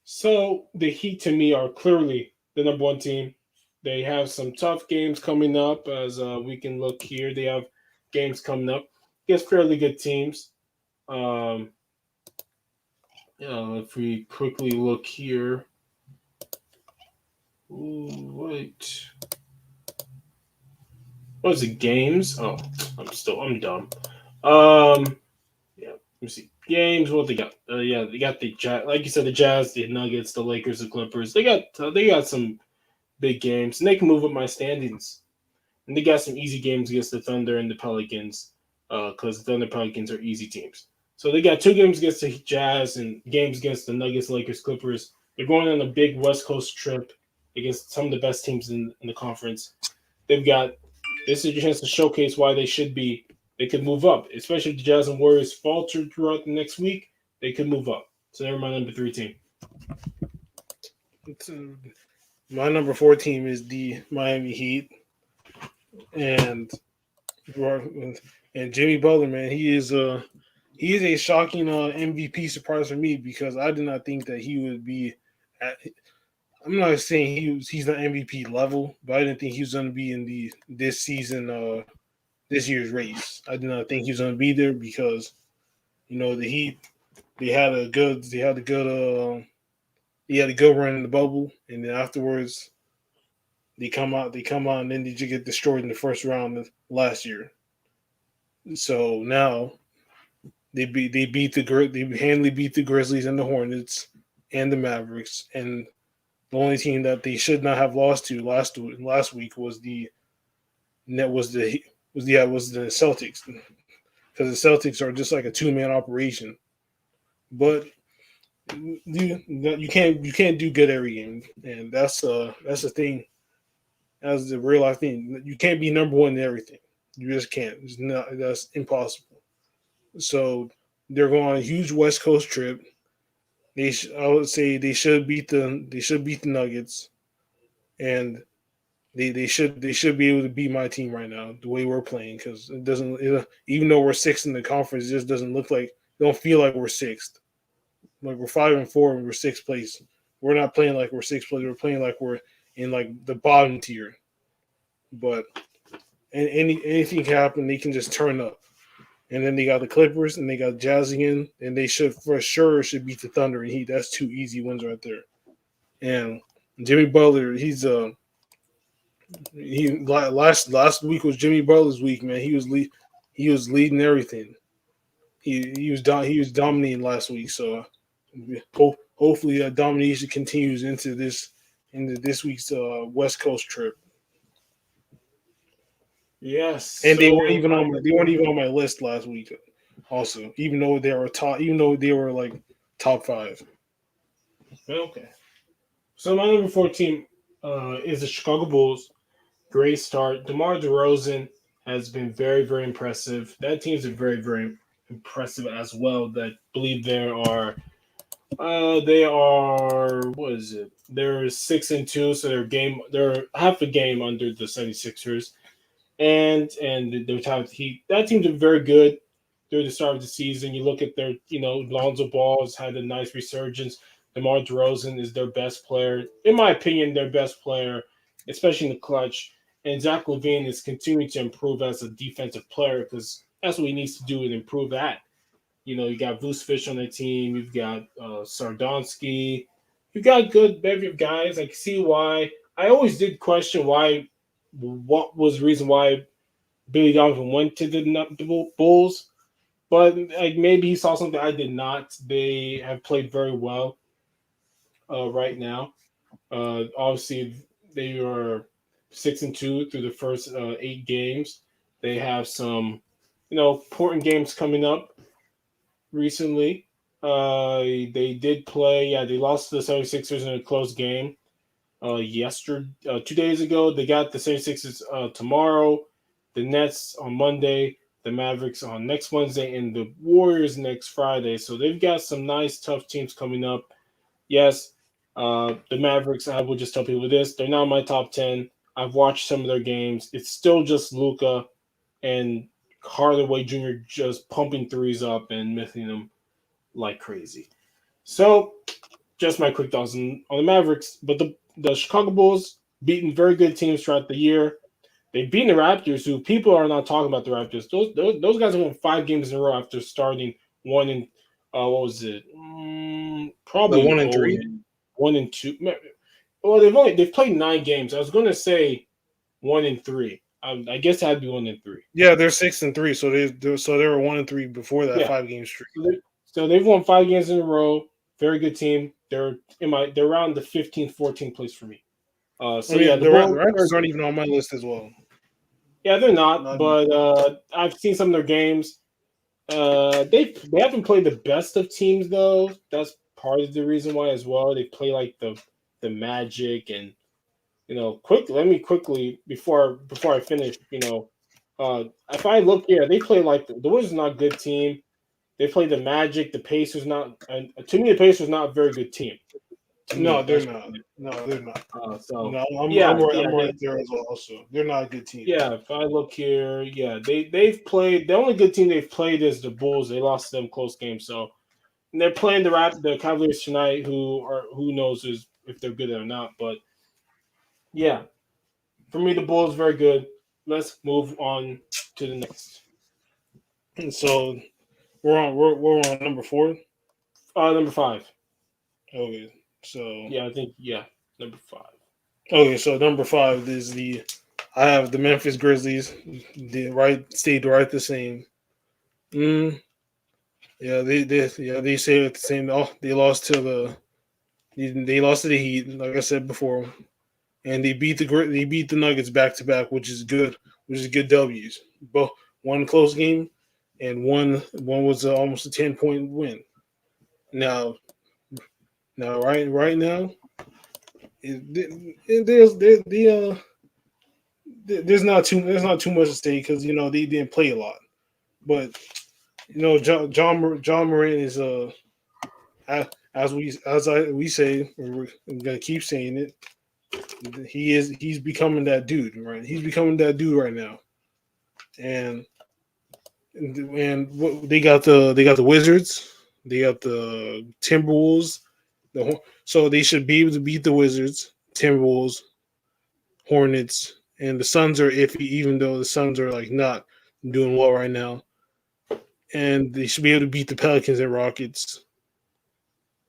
So the Heat to me are clearly the number one team. They have some tough games coming up as we can look here. They have games coming up against fairly good teams. Um, if we quickly look here. Ooh, wait. What is it? Games? Oh, I'm dumb. Yeah. Let me see games. What they got? Yeah, they got the Jazz. Like you said, the Jazz, the Nuggets, the Lakers, the Clippers. They got some big games, and they can move up my standings. And they got some easy games against the Thunder and the Pelicans, because the Thunder Pelicans are easy teams. So they got two games against the Jazz and games against the Nuggets, Lakers, Clippers. They're going on a big West Coast trip against some of the best teams in the conference. They've got this is a chance to showcase why they could move up, especially if the Jazz and Warriors falter throughout the next week. They could move up. So they're my number 3 team. My number 4 team is the Miami Heat, and Jimmy Butler, man, he is a shocking MVP surprise for me because I did not think that he would be at. I'm not saying he's not MVP level, but I didn't think he was going to be in this year's race. I did not think he was going to be there because the Heat he had a good run in the bubble, and then afterwards they come out, and then they just get destroyed in the first round last year. So now they handily beat the Grizzlies and the Hornets and the Mavericks, and the only team that they should not have lost to last week was the Celtics, because the Celtics are just like a 2-man operation. But you can't do good every game, and that's the thing. That's the real life thing. You can't be number one in everything. You just can't. It's not. That's impossible. So they're going on a huge West Coast trip. I would say they should beat the Nuggets, and they should be able to beat my team right now the way we're playing, because even though we're sixth in the conference, it just doesn't look like, don't feel like we're sixth. Like we're 5-4 and we're sixth place. We're not playing like we're sixth place. We're playing like we're in like the bottom tier. But anything can happen. They can just turn up. And then they got the Clippers and they got Jazz again, and they should beat the Thunder and Heat. That's 2 easy wins right there. And Jimmy Butler, last week was Jimmy Butler's week, man. He was leading everything. He was dominating last week, so hopefully that domination continues into this week's West Coast trip. Yes. And So they weren't even on my list last week. Also, even though they were like top 5. okay. So my number 4 team is the Chicago Bulls. Great start. DeMar DeRozan has been very, very impressive. That team's been very, very impressive as well. That believe they are what is it? They're 6-2, so they're half a game under the 76ers. And they're tied with the Heat. That team's been very good during the start of the season. You look at their, Lonzo Ball has had a nice resurgence. DeMar DeRozan is their best player, in my opinion, their best player, especially in the clutch. And Zach LaVine is continuing to improve as a defensive player because that's what he needs to do and improve at. You got Vucevic on the team. You've got Sardonsky. You've got good bevy of guys. I can see why. I always did question what was the reason why Billy Donovan went to the Bulls, but like maybe he saw something I did not. They have played very well right now. Obviously, they are 6-2 through the first 8 games. They have some, important games coming up recently. They did play. Yeah, they lost to the 76ers in a close game. 2 days ago. They got the 76ers tomorrow, the Nets on Monday, the Mavericks on next Wednesday, and the Warriors next Friday. So they've got some nice, tough teams coming up. Yes, the Mavericks, I will just tell people this, they're not my top 10. I've watched some of their games. It's still just Luka and Hardaway Jr. just pumping threes up and missing them like crazy. So just my quick thoughts on the Mavericks. But the Chicago Bulls beaten very good teams throughout the year. They've beaten the Raptors, who people are not talking about the Raptors. Those guys won 5 games in a row after starting one in what was it? The Probably 1-3. 1-2. Well, they've played 9 games. I was going to say 1-3. I guess it had to be 1-3. Yeah, they're 6-3, so they were 1-3 before that Yeah. 5-game streak. So they've won 5 games in a row. Very good team. They're around the 15th, 14th place for me. So yeah, the The Bulls. Raptors aren't even on my list as well. Yeah, they're not, Not, but I've seen some of their games. They haven't played the best of teams though. That's part of the reason why as well. They play like the Magic and Let me quickly before I finish. If I look here, they play like the Wizards, not a good team. They play the Magic, the Pacers. Not to me, the Pacers not a very good team. To no, me, they're that's not. No, they're not. so. I'm right there as well. Also, they're not a good team. Yeah, if I look here, yeah, they've played. The only good team they've played is the Bulls. They lost to them close games, so and they're playing the Cavaliers tonight. Who knows if they're good or not? But yeah, for me, the Bulls very good. Let's move on to the next. And so we're on number 4. Number 5. Okay, so Yeah, I think number 5. okay, so number 5 is I have the Memphis Grizzlies. Stayed right the same. Yeah, they say it the same. Oh, they lost to the Heat, like I said before, and they beat the Nuggets back to back, which is good, W's. Both one close game, and one was almost a 10-point win. Now, right now, there's not too much to say because they didn't play a lot, but John Morant is we say, we're gonna keep saying it. He's becoming that dude, right? He's becoming that dude right now, and they got the Wizards, they got the Timberwolves, so they should be able to beat the Wizards, Timberwolves, Hornets, and the Suns are iffy, even though the Suns are like not doing well right now, and they should be able to beat the Pelicans and Rockets,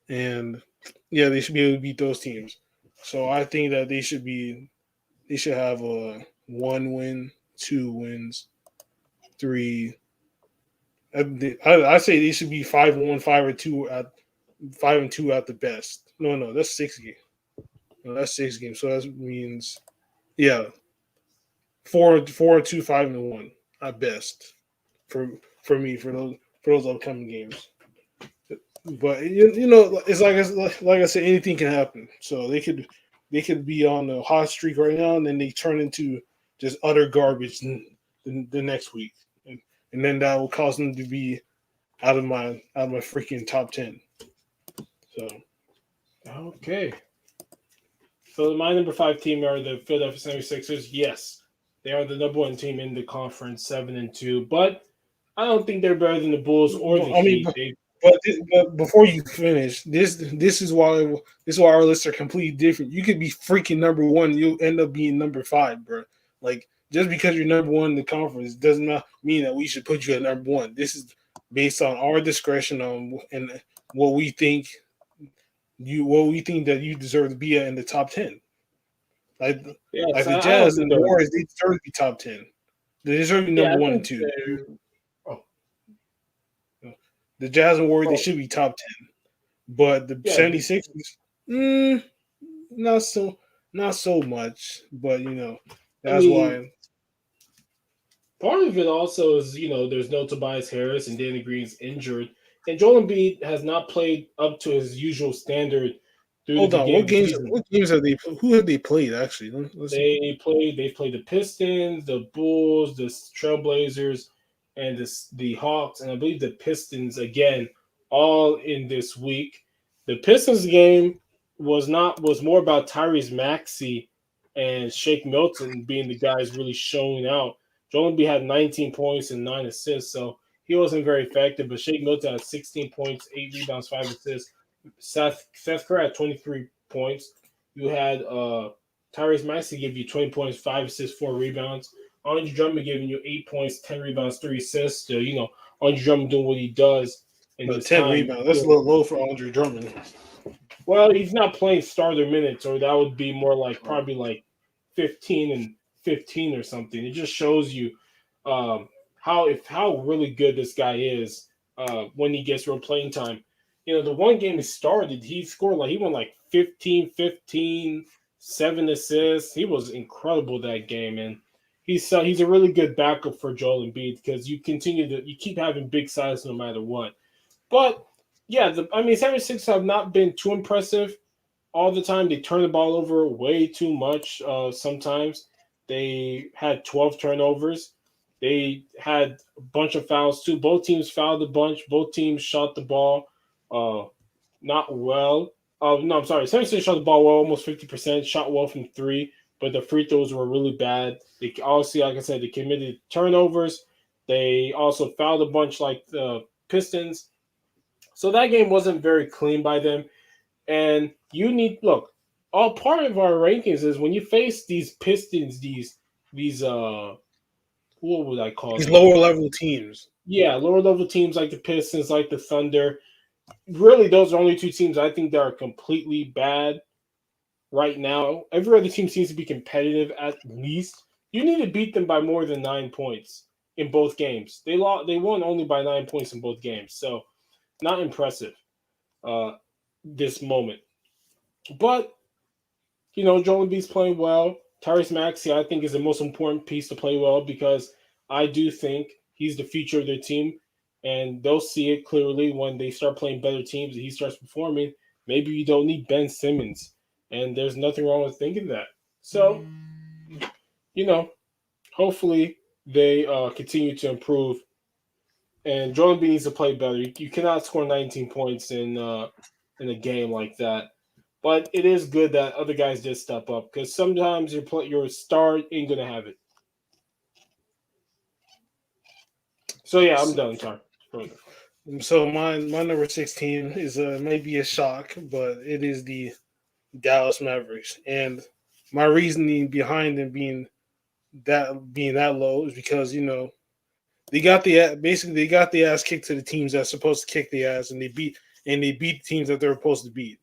and yeah, they should be able to beat those teams. So I think that they should have a 1 win, 2 wins, 3. I say they should be 5-1, 5-2 at 5-2 at the best. No, that's 6 games. No, that's 6 games. So that means, yeah, 4-2, 5-1 at best for me for those upcoming games. But it's like I said, anything can happen. So they could be on a hot streak right now, and then they turn into just utter garbage the next week, and then that will cause them to be out of my freaking top 10. So Okay. So my number 5 team are the Philadelphia 76ers. Yes, they are the number 1 team in the conference, 7-2. But I don't think they're better than the Bulls or the Heat. But before you finish, this is why our lists are completely different. You could be freaking number 1, you'll end up being number 5, bro. Like, just because you're number 1 in the conference does not mean that we should put you at number 1. This is based on our discretion on and what we think that you deserve to be in the top 10. Like the Jazz and the Warriors, they deserve to be top 10. They deserve to be number 1 and 2. The Jazz and Warriors, they should be top 10. But the 76ers, not so much. But that's why. Part of it also is, there's no Tobias Harris and Danny Green's injured. And Joel Embiid has not played up to his usual standard through Hold the on, beginning of the season. what games have they? Who have they played actually? They played the Pistons, the Bulls, the Trailblazers, and the Hawks, and I believe the Pistons again, all in this week. The Pistons game was more about Tyrese Maxey and Shake Milton being the guys really showing out. Joel Embiid had 19 points and 9 assists, so he wasn't very effective. But Shake Milton had 16 points, 8 rebounds, 5 assists. Seth Curry had 23 points. You had Tyrese Maxey give you 20 points, 5 assists, 4 rebounds. Andre Drummond giving you 8 points, 10 rebounds, 3 assists. So, Andre Drummond doing what he does in this 10 time. rebounds. That's a little low for Andre Drummond. Well, he's not playing starter minutes, or that would be more like probably like 15 and 15 or something. It just shows you um, how really good this guy is when he gets real playing time. The one game he started, he scored he won 15, 15, 7 assists. He was incredible that game, and he's a really good backup for Joel Embiid because you keep having big size no matter what. But yeah, 76 have not been too impressive all the time. They turn the ball over way too much. Sometimes they had 12 turnovers. They had a bunch of fouls too. Both teams fouled a bunch. Both teams shot the ball uh, not well. No, I'm sorry. 76 shot the ball well, almost 50%. Shot well from three, but the free throws were really bad. They obviously, like I said, they committed turnovers. They also fouled a bunch like the Pistons. So that game wasn't very clean by them. And you need look, all part of our rankings is when you face these Pistons, these what would I call These them? lower level teams. Yeah, lower level teams like the Pistons, like the Thunder. Really, those are only two teams I think that are completely bad right now. Every other team seems to be competitive at least. You need to beat them by more than 9 points in both games. They won only by 9 points in both games, so not impressive. This moment, but Joel Embiid's playing well. Tyrese Maxey, I think, is the most important piece to play well because I do think he's the future of their team, and they'll see it clearly when they start playing better teams and he starts performing. Maybe you don't need Ben Simmons, and there's nothing wrong with thinking that. So, you know, hopefully they continue to improve. And Joel Embiid needs to play better. You cannot score 19 points in a game like that. But it is good that other guys did step up because sometimes your star ain't gonna have it. So yeah, I'm done. Sorry. So my number 16 is maybe a shock, but it is the Dallas Mavericks, and my reasoning behind them being that low is because they got the ass kicked to the teams that's supposed to kick the ass, and they beat the teams that they're supposed to beat,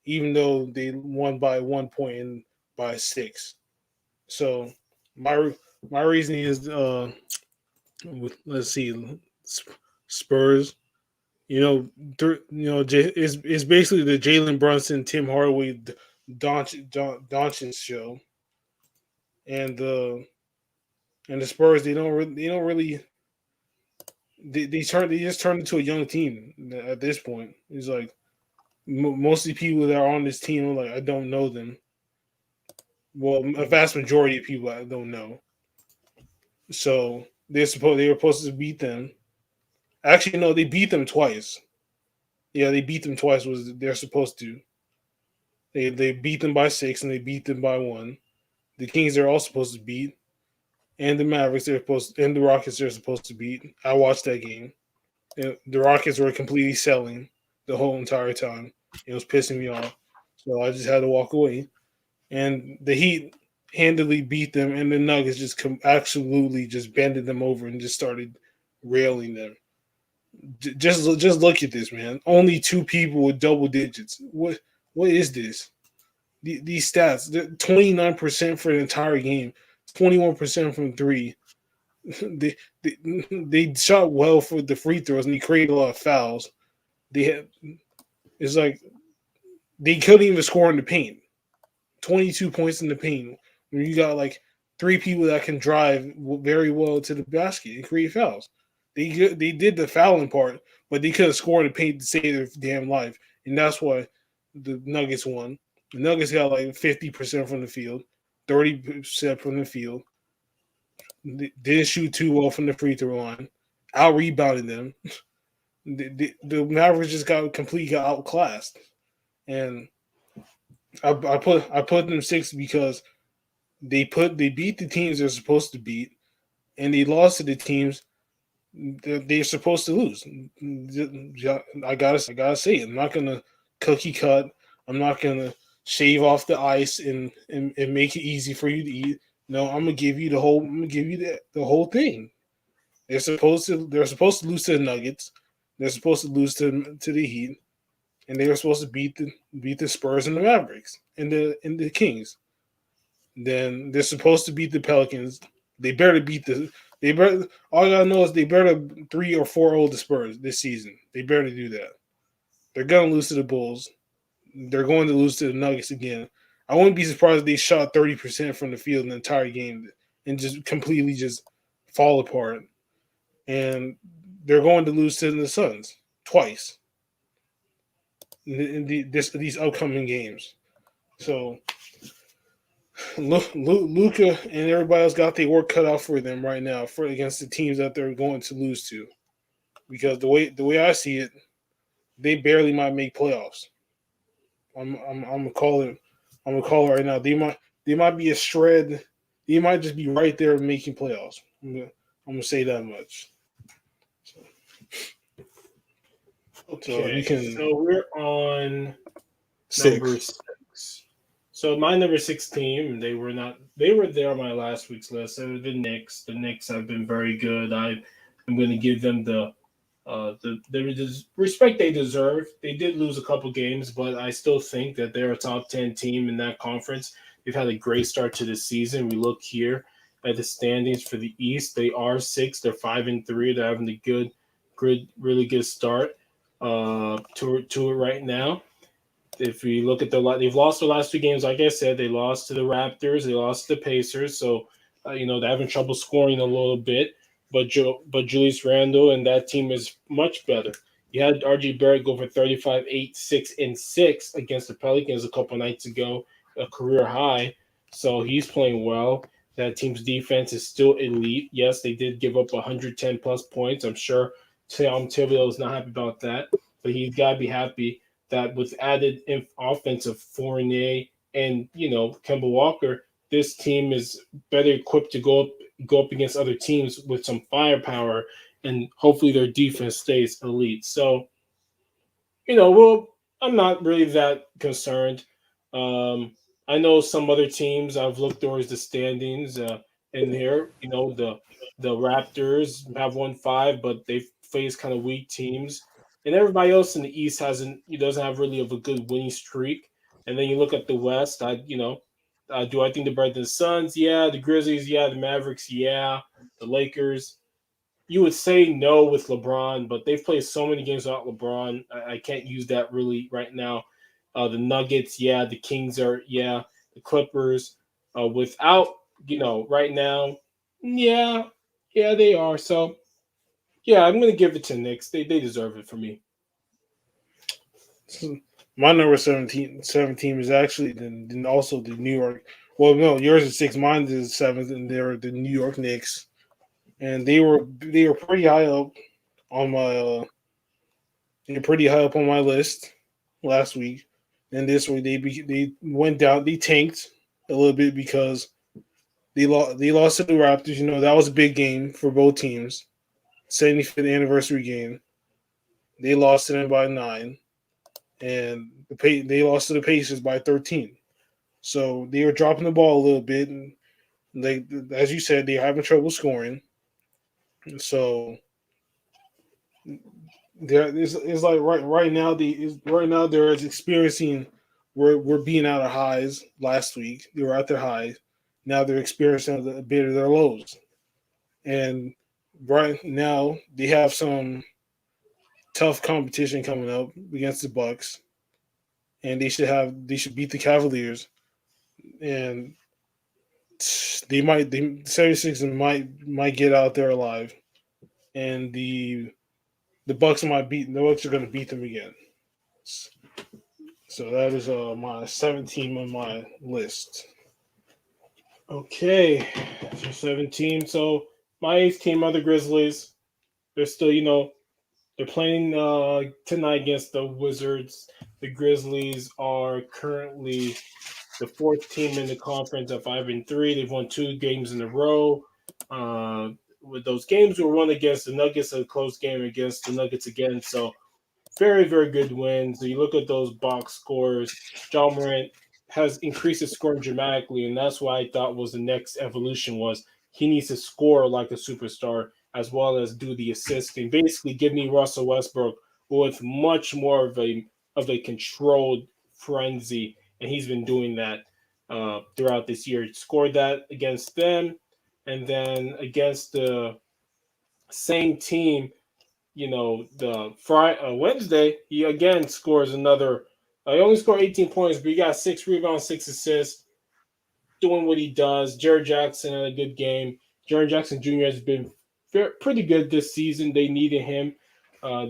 even though they won by 1 point and by 6. So my my reasoning is let's see, Spurs. It's basically the Jalen Brunson, Tim Hardaway, Doncic show, and the Spurs they just turned into a young team at this point. It's like most of the people that are on this team, I don't know them. Well, a vast majority of people I don't know. So they were supposed to beat them. Actually, no, they beat them twice. Yeah, they beat them twice. Was they're supposed to. They beat them by 6 and they beat them by 1. The Kings they're all supposed to beat, and the Mavericks and the Rockets they're supposed to beat. I watched that game. And the Rockets were completely selling the whole entire time. It was pissing me off, so I just had to walk away. And the Heat handily beat them, and the Nuggets just absolutely just bended them over and just started railing them. Just look at this, man. Only 2 people with double digits. What is this? These stats: 29% for the entire game, 21% from three. they, they they shot well for the free throws and they created a lot of fouls. They had it's like they couldn't even score in the paint. 22 points in the paint when you got 3 people that can drive very well to the basket and create fouls. They did the fouling part, but they couldn't score in the paint to save their damn life, and that's why the Nuggets won. The Nuggets got 50% from the field, 30% from the field. They didn't shoot too well from the free throw line. Out rebounded them. The Mavericks just completely outclassed, and I put them 6 because they beat the teams they're supposed to beat, and they lost to the teams that they're supposed to lose. I gotta say it. I'm not gonna cookie cut. I'm not gonna shave off the ice and make it easy for you to eat. No, I'm gonna give you the whole. I'm gonna give you the whole thing. They're supposed to lose to the Nuggets. They're supposed to lose to the Heat, and they were supposed to beat the Spurs and the Mavericks and the Kings. Then they're supposed to beat the Pelicans. They better beat the. They better. All I gotta know is they better 3 or 4 the Spurs this season. They better do that. They're gonna lose to the Bulls. They're going to lose to the Nuggets again. I wouldn't be surprised if they shot 30% from the field in the entire game and just completely just fall apart. And they're going to lose to the Suns twice in these upcoming games. So Luca and everybody else got their work cut out for them right now for against the teams that they're going to lose to. Because the way I see it, they barely might make playoffs. I'm gonna call it. I'm gonna call it right now. They might be a shred. They might just be right there making playoffs. I'm gonna say that much. So you Okay, can so we're on number 6. 6. So my number 6 team, they were there on my last week's list. So the Knicks. The Knicks have been very good. I'm going to give them the respect they deserve. They did lose a couple games, but I still think that they're a top 10 team in that conference. They've had a great start to the season. We look here at the standings for the East. They are 6. They're 5-3. They're having a really good start to it right now. If we look at they've lost the last 2 games. Like I said, they lost to the Raptors, they lost to the Pacers. So, they're having trouble scoring a little bit. But Julius Randle and that team is much better. You had RJ Barrett go for 35, 8, 6, and 6 against the Pelicans a couple nights ago, a career high. So he's playing well. That team's defense is still elite. Yes, they did give up 110 plus points. I'm sure Tom Thibodeau is not happy about that, but he's got to be happy that with added offense of Fournier and Kemba Walker, this team is better equipped to go up against other teams with some firepower, and hopefully their defense stays elite. So, well, I'm not really that concerned. I know some other teams. I've looked towards the standings in here. The Raptors have won 5, but they've faced kind of weak teams, and everybody else in the East doesn't have really of a good winning streak. And then you look at the West. Do I think they're better than the Suns? Yeah. The Grizzlies? Yeah. The Mavericks? Yeah. The Lakers? You would say no with LeBron, but they've played so many games without LeBron. I can't use that really right now. The Nuggets, yeah. The Kings are, yeah. The Clippers, without, right now, yeah, yeah, they are. So, yeah, I'm gonna give it to Knicks. They deserve it for me. My number 17 is actually then also the New York. Well, no, yours is 6. Mine is 7th, and they're the New York Knicks, and they were pretty high up on my they're pretty high up on my list last week. And this week they went down. They tanked a little bit because they lost to the Raptors. That was a big game for both teams. 75th anniversary game. They lost to them by 9, and they lost to the Pacers by 13. So they were dropping the ball a little bit, and as you said, they're having trouble scoring. So it's like right now they're experiencing. We're being out of highs last week. They were at their highs. Now they're experiencing a bit of their lows, and right now they have some tough competition coming up against the Bucks, and they should beat the Cavaliers, and the 76ers might get out there alive, and the Bucks are going to beat them again. So that is my 17 on my list. Okay, so 17. So my 8th team are the Grizzlies. They're still, they're playing tonight against the Wizards. The Grizzlies are currently the 4th team in the conference at 5-3. They've won 2 games in a row. With those games were won against the Nuggets, a close game against the Nuggets again. So very, very good wins. So you look at those box scores. John Morant has increased his scoring dramatically, and that's what I thought was the next evolution was he needs to score like a superstar as well as do the assisting. Basically, give me Russell Westbrook with much more of a controlled frenzy, and he's been doing that. throughout this year. He scored that against them, and then against the same team, the Friday Wednesday, he again scores another. He only scored 18 points, but he got 6 rebounds, 6 assists, doing what he does. Jared Jackson had a good game. Jared Jackson Jr. has been pretty good this season. They needed him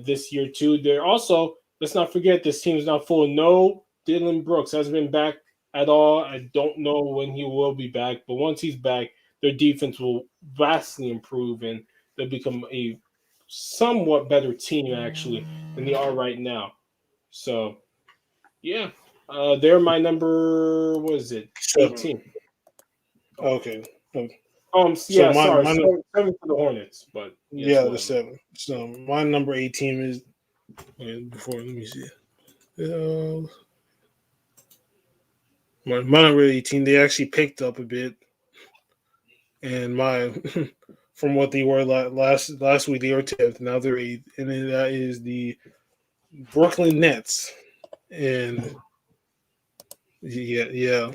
this year too. They're also, let's not forget, this team is not full. No, Dylan Brooks hasn't been back at all. I don't know when he will be back, but once he's back, their defense will vastly improve and they'll become a somewhat better team actually than they are right now. So yeah, they're my number. What is it? 7. 18. Oh, Okay. So yeah, my sorry, my seven for the Hornets, but yes, yeah, the whatever. 7. So my number 18 is before. Let me see. Uh, my number 18. They actually picked up a bit, and my from what they were last week, they were 10th. Now they're 8th, and then that is the Brooklyn Nets. And yeah.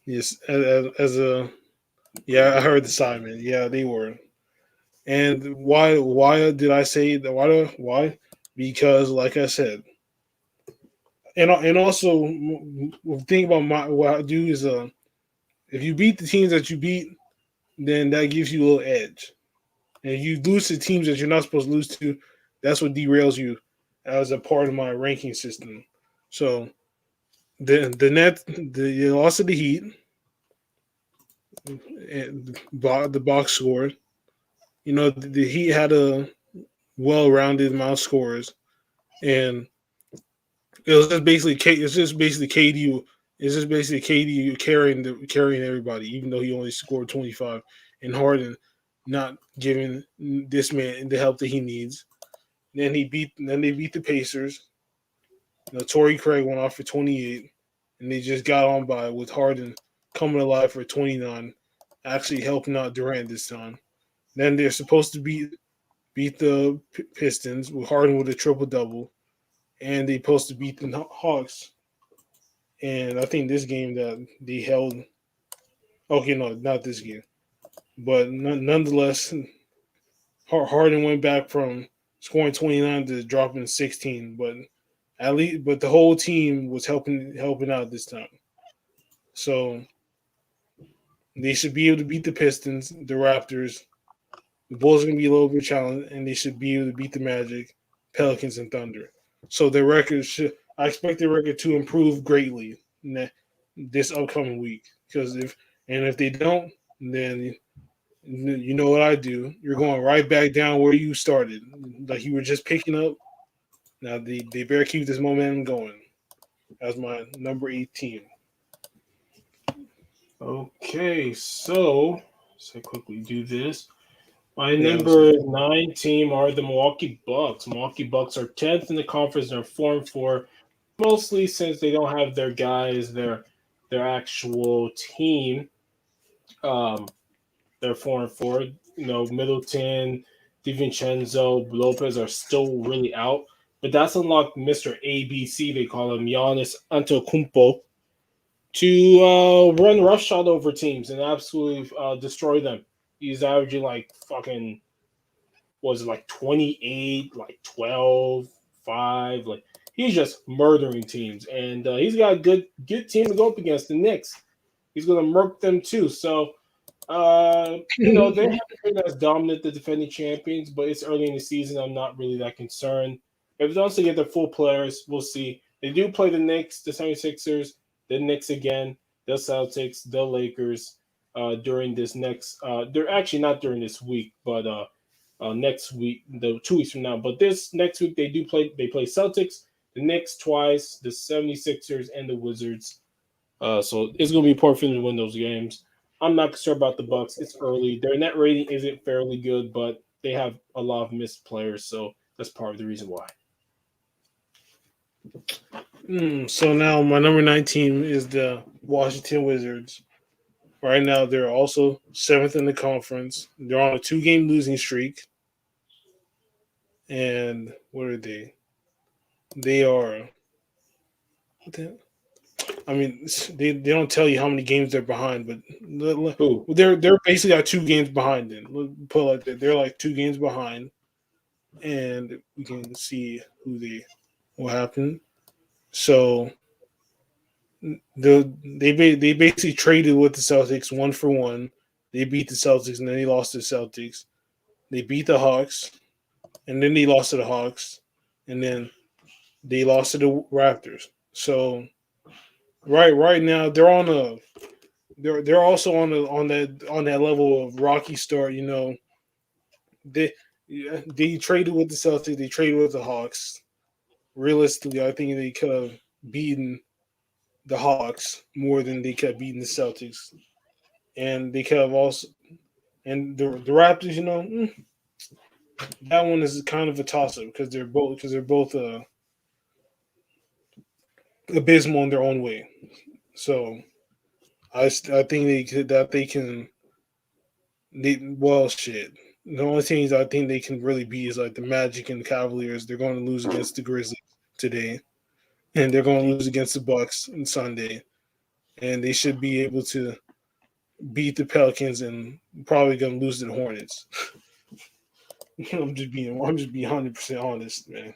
Yes, as a yeah, I heard the Simon. Yeah, they were. And why did I say that? Why? Because like I said, and also the thing about what I do is if you beat the teams that you beat, then that gives you a little edge. And if you lose to teams that you're not supposed to lose to, that's what derails you as a part of my ranking system. So the net the loss of the Heat and the box score. The Heat had a well-rounded amount of scores, and it's just basically KD. It's just basically KD carrying everybody, even though he only scored 25, and Harden not giving this man the help that he needs. Then they beat the Pacers. Torrey Craig went off for 28, and they just got on by with Harden coming alive for 29, actually helping out Durant this time. Then they're supposed to beat the Pistons with Harden with a triple double, and they supposed to beat the Hawks. And I think this game that they held, okay, no, not this game, but nonetheless, Harden went back from scoring 29 to dropping 16, but the whole team was helping out this time. So they should be able to beat the Pistons, the Raptors. The Bulls are going to be a little bit challenged, and they should be able to beat the Magic, Pelicans, and Thunder. So their record should. I expect their record to improve greatly this upcoming week. Because if they don't, then you know what I do. You're going right back down where you started, like you were just picking up. Now they better keep this momentum going. That's my number 18. Okay, so let's quickly do this. My Yeah, number 9 team are the Milwaukee Bucks. Milwaukee Bucks are 10th in the conference. They're 4-4, mostly since they don't have their guys, their actual team. Um, they're 4-4. Middleton, DiVincenzo, Lopez are still really out, but that's unlocked Mr. ABC. They call him Giannis Antetokounmpo to run roughshod over teams and absolutely destroy them. He's averaging like fucking was it like 28, like 12, 5. Like he's just murdering teams, and he's got a good team to go up against the Knicks. He's gonna murk them too. So they haven't been as dominant the defending champions, but it's early in the season. I'm not really that concerned. If they also get their full players, we'll see. They do play the Knicks, the 76ers, the Knicks again, the Celtics, the Lakers during this next. They're actually not during this week, but next week, the 2 weeks from now. But this next week, They play Celtics, the Knicks twice, the 76ers, and the Wizards. So it's going to be important for them to win those games. I'm not concerned about the Bucks. It's early. Their net rating isn't fairly good, but they have a lot of missed players, so that's part of the reason why. So now my number 19 is the Washington Wizards. Right now, they're also 7th in the conference. They're on a 2-game losing streak. And what are they? They are. I mean, they don't tell you how many games they're behind, but Who? they're basically at 2 games behind. Then put it like that. They're like 2 games behind, and we can see what happened. So they basically traded with the Celtics 1-for-1. They beat the Celtics, and then they lost to the Celtics. They beat the Hawks, and then they lost to the Hawks, and then they lost to the Raptors. So right now they're also on that level of rocky start. They they traded with the Celtics, they traded with the Hawks. Realistically, I think they could have beaten the Hawks more than they could have beaten the Celtics, and they could have also and the Raptors. That one is kind of a toss up because they're both abysmal in their own way. So I think they can. Well, shit. The only teams I think they can really beat is like the Magic and the Cavaliers. They're going to lose against the Grizzlies today, and they're going to lose against the Bucks on Sunday, and they should be able to beat the Pelicans and probably going to lose to the Hornets. I'm just being 100% honest, man.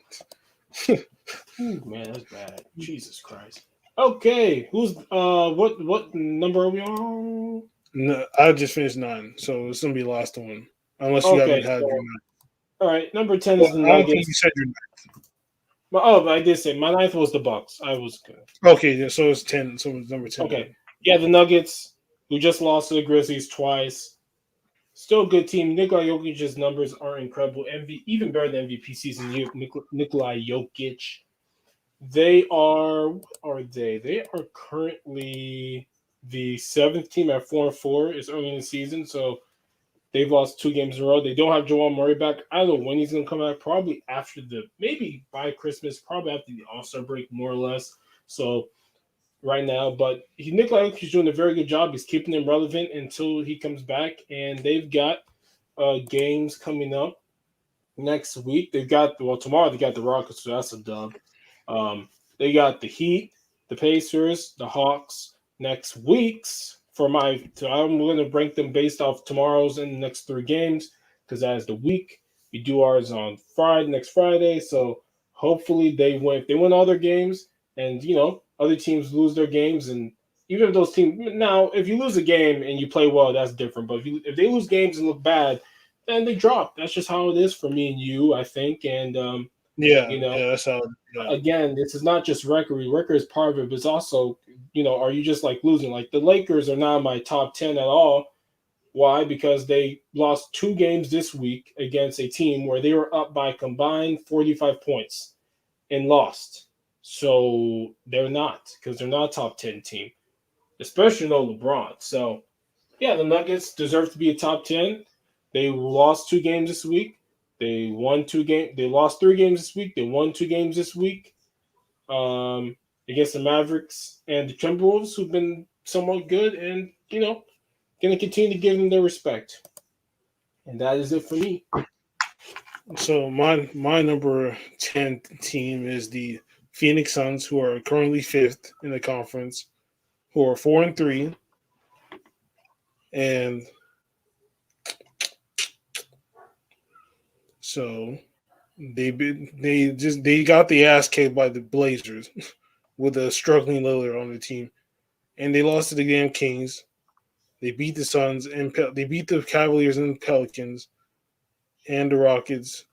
Ooh, man, that's bad. Jesus Christ. Okay, who's what number are we on? No, I just finished 9, so it's going to be the last one, unless you haven't Okay, had your so 9. all right, number 10 is Well, the I don't think you Nuggets. said your 9. But I did say my ninth was the Bucks. I was good. Okay, yeah, so it's 10. So it's number 10. Okay, yeah, the Nuggets who just lost to the Grizzlies twice. Still a good team. Nikola Jokic's numbers are incredible. Even better than MVP season. Nikola Jokic. They are. What are they? They are currently the 7th team at 4-4. It's early in the season, so they've lost 2 games in a row. They don't have Jamal Murray back. I don't know when he's going to come back. Probably maybe by Christmas. Probably after the All-Star break, more or less. So right now, but Nikola Jokic is doing a very good job. He's keeping them relevant until he comes back, and they've got games coming up next week. Tomorrow they got the Rockets, so that's a dub. They got the Heat, the Pacers, the Hawks next week's so I'm going to rank them based off tomorrow's and the next 3 games because as the week we do ours on next Friday. So hopefully they win. If they win all their games, and other teams lose their games, and even if those teams now, if you lose a game and you play well, that's different. But if they lose games and look bad, then they drop. That's just how it is for me and you, I think. And Yeah, you know, yeah, that's how. Yeah, again, this is not just record. Record is part of it, but it's also, are you just like losing? Like the Lakers are not my top 10 at all. Why? Because they lost 2 games this week against a team where they were up by combined 45 points and lost. So they're not, because they're not a top 10 team, especially no LeBron. So yeah, the Nuggets deserve to be a top 10. They lost 2 games this week. They won 2 games. They lost 3 games this week. They won 2 games this week against the Mavericks and the Timberwolves, who've been somewhat good, and going to continue to give them their respect. And that is it for me. so my number 10 team is the Phoenix Suns, who are currently 5th in the conference, who are 4-3, and so they got the ass kicked by the Blazers with a struggling Lillard on the team, and they lost to the damn Kings. They beat the Suns and they beat the Cavaliers and the Pelicans and the Rockets.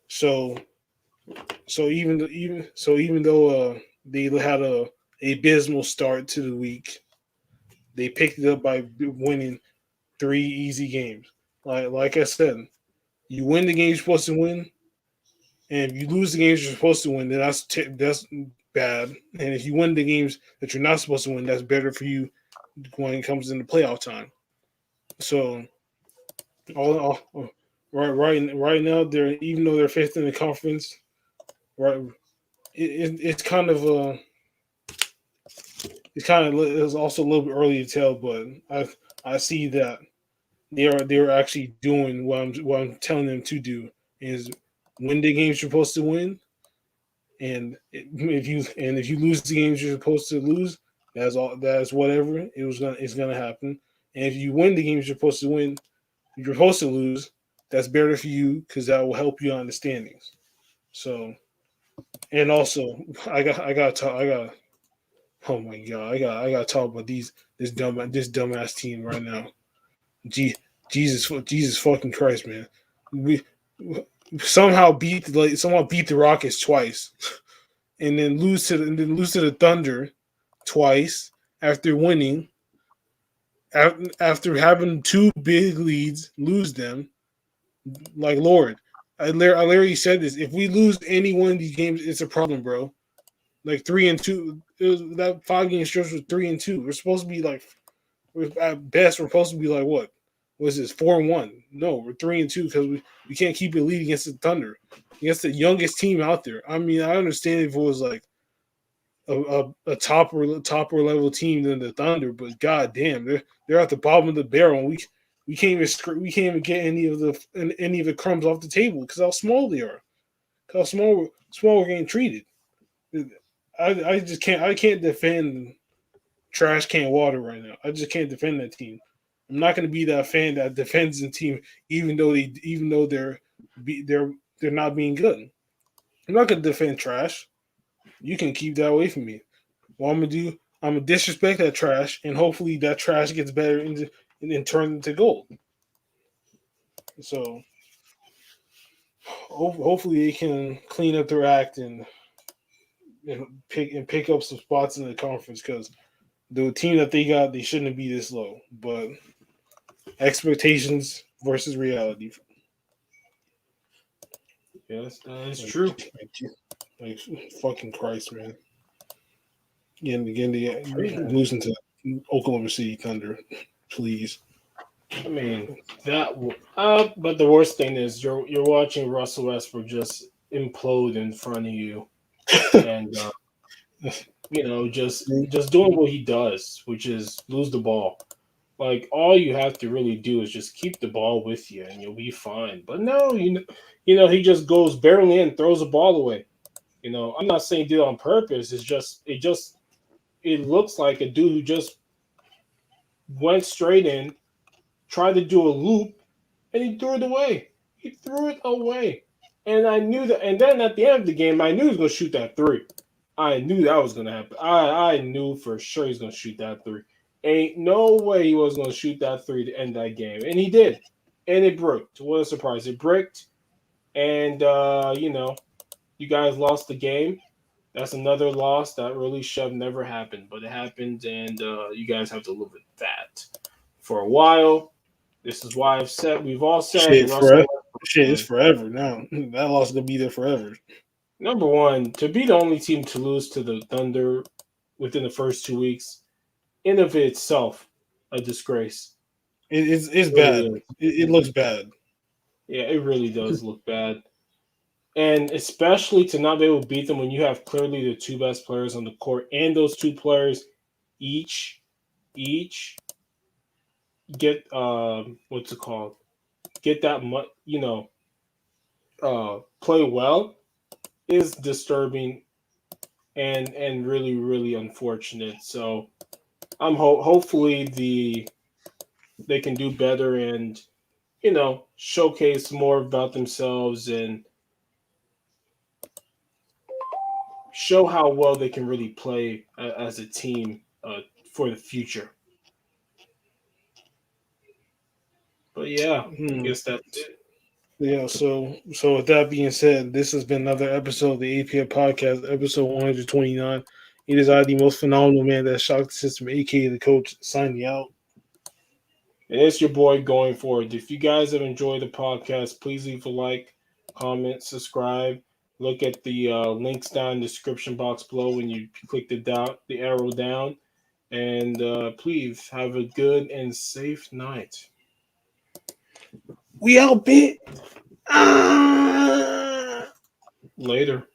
So even though they had a abysmal start to the week, they picked it up by winning 3 easy games. Like I said, you win the games you're supposed to win, and if you lose the games you're supposed to win, then that's bad. And if you win the games that you're not supposed to win, that's better for you when it comes into playoff time. So right now even though they're 5th in the conference, right, it's kind of it's also a little bit early to tell, but I see that they're actually doing what I'm telling them to do, is win the games you're supposed to win, and if you lose the games you're supposed to lose, That's all. That's whatever. It's gonna happen. And if you win the games you're supposed to win, you're supposed to lose. That's better for you because that will help you on the standings. So, and also, I got. Oh my god, I got to talk about this dumbass team right now. Gee, Jesus fucking Christ, man. We somehow beat the Rockets twice, and then lose to the Thunder twice after winning. After having two big leads, lose them. Like Lord, I literally said this. If we lose any one of these games, it's a problem, bro. Like 3-2. That 5 game stretch was 3-2. We're supposed to be like, at best, we're supposed to be like what? Was this 4-1? No, we're 3-2 because we can't keep a lead against the Thunder, against the youngest team out there. I mean, I understand if it was like a topper level team than the Thunder, but goddamn, they're at the bottom of the barrel, and we can't even get any of the crumbs off the table because how small they are, how small we're getting treated. I just can't defend trash can water right now. I just can't defend that team. I'm not going to be that fan that defends the team even though they're not being good. I'm not going to defend trash. You can keep that away from me. What I'm gonna disrespect that trash, and hopefully that trash gets better and then turns into gold. So hopefully they can clean up their act and pick up some spots in the conference because the team that they got, they shouldn't be this low. But expectations versus reality. Yes, that is Like, true. like fucking Christ, man. Again, Yeah. losing to Oklahoma City Thunder, please. I mean that. But the worst thing is you're watching Russell Westbrook just implode in front of you, and just doing what he does, which is lose the ball. Like all you have to really do is just keep the ball with you, and you'll be fine. But no, he just goes barely in, throws the ball away. I'm not saying he did it on purpose. It looks like a dude who just went straight in, tried to do a loop, and he threw it away. He threw it away. And I knew that. And then at the end of the game, I knew he was going to shoot that three. I knew that was going to happen. I knew for sure he's going to shoot that three. Ain't no way he was going to shoot that three to end that game. And he did. And it bricked. What a surprise. It bricked. And, you guys lost the game. That's another loss that really should have never happened. But it happened. And you guys have to live with that for a while. This is why we've all said Shit, Russell forever. Shit, it's forever now. That loss is gonna be there forever. number one, to be the only team to lose to the Thunder within the first 2 weeks, in of itself, a disgrace. It's It really bad. is. It looks bad. Yeah, it really does look bad. And especially to not be able to beat them when you have clearly the two best players on the court, and those two players each get what's it called? Get that much, play well is disturbing and really really unfortunate. So I'm hopefully they can do better and showcase more about themselves and show how well they can really play as a team for the future. But yeah, I Hmm. guess that's it. Yeah. So with that being said, this has been another episode of the APF podcast, episode 129. It is I, the most phenomenal man that shocked the system, aka the coach, signing out. And it's your boy going forward. If you guys have enjoyed the podcast, please leave a like, comment, subscribe. Look at the links down in the description box below when you click the arrow down. And please have a good and safe night. We out, bit. Ah! Later.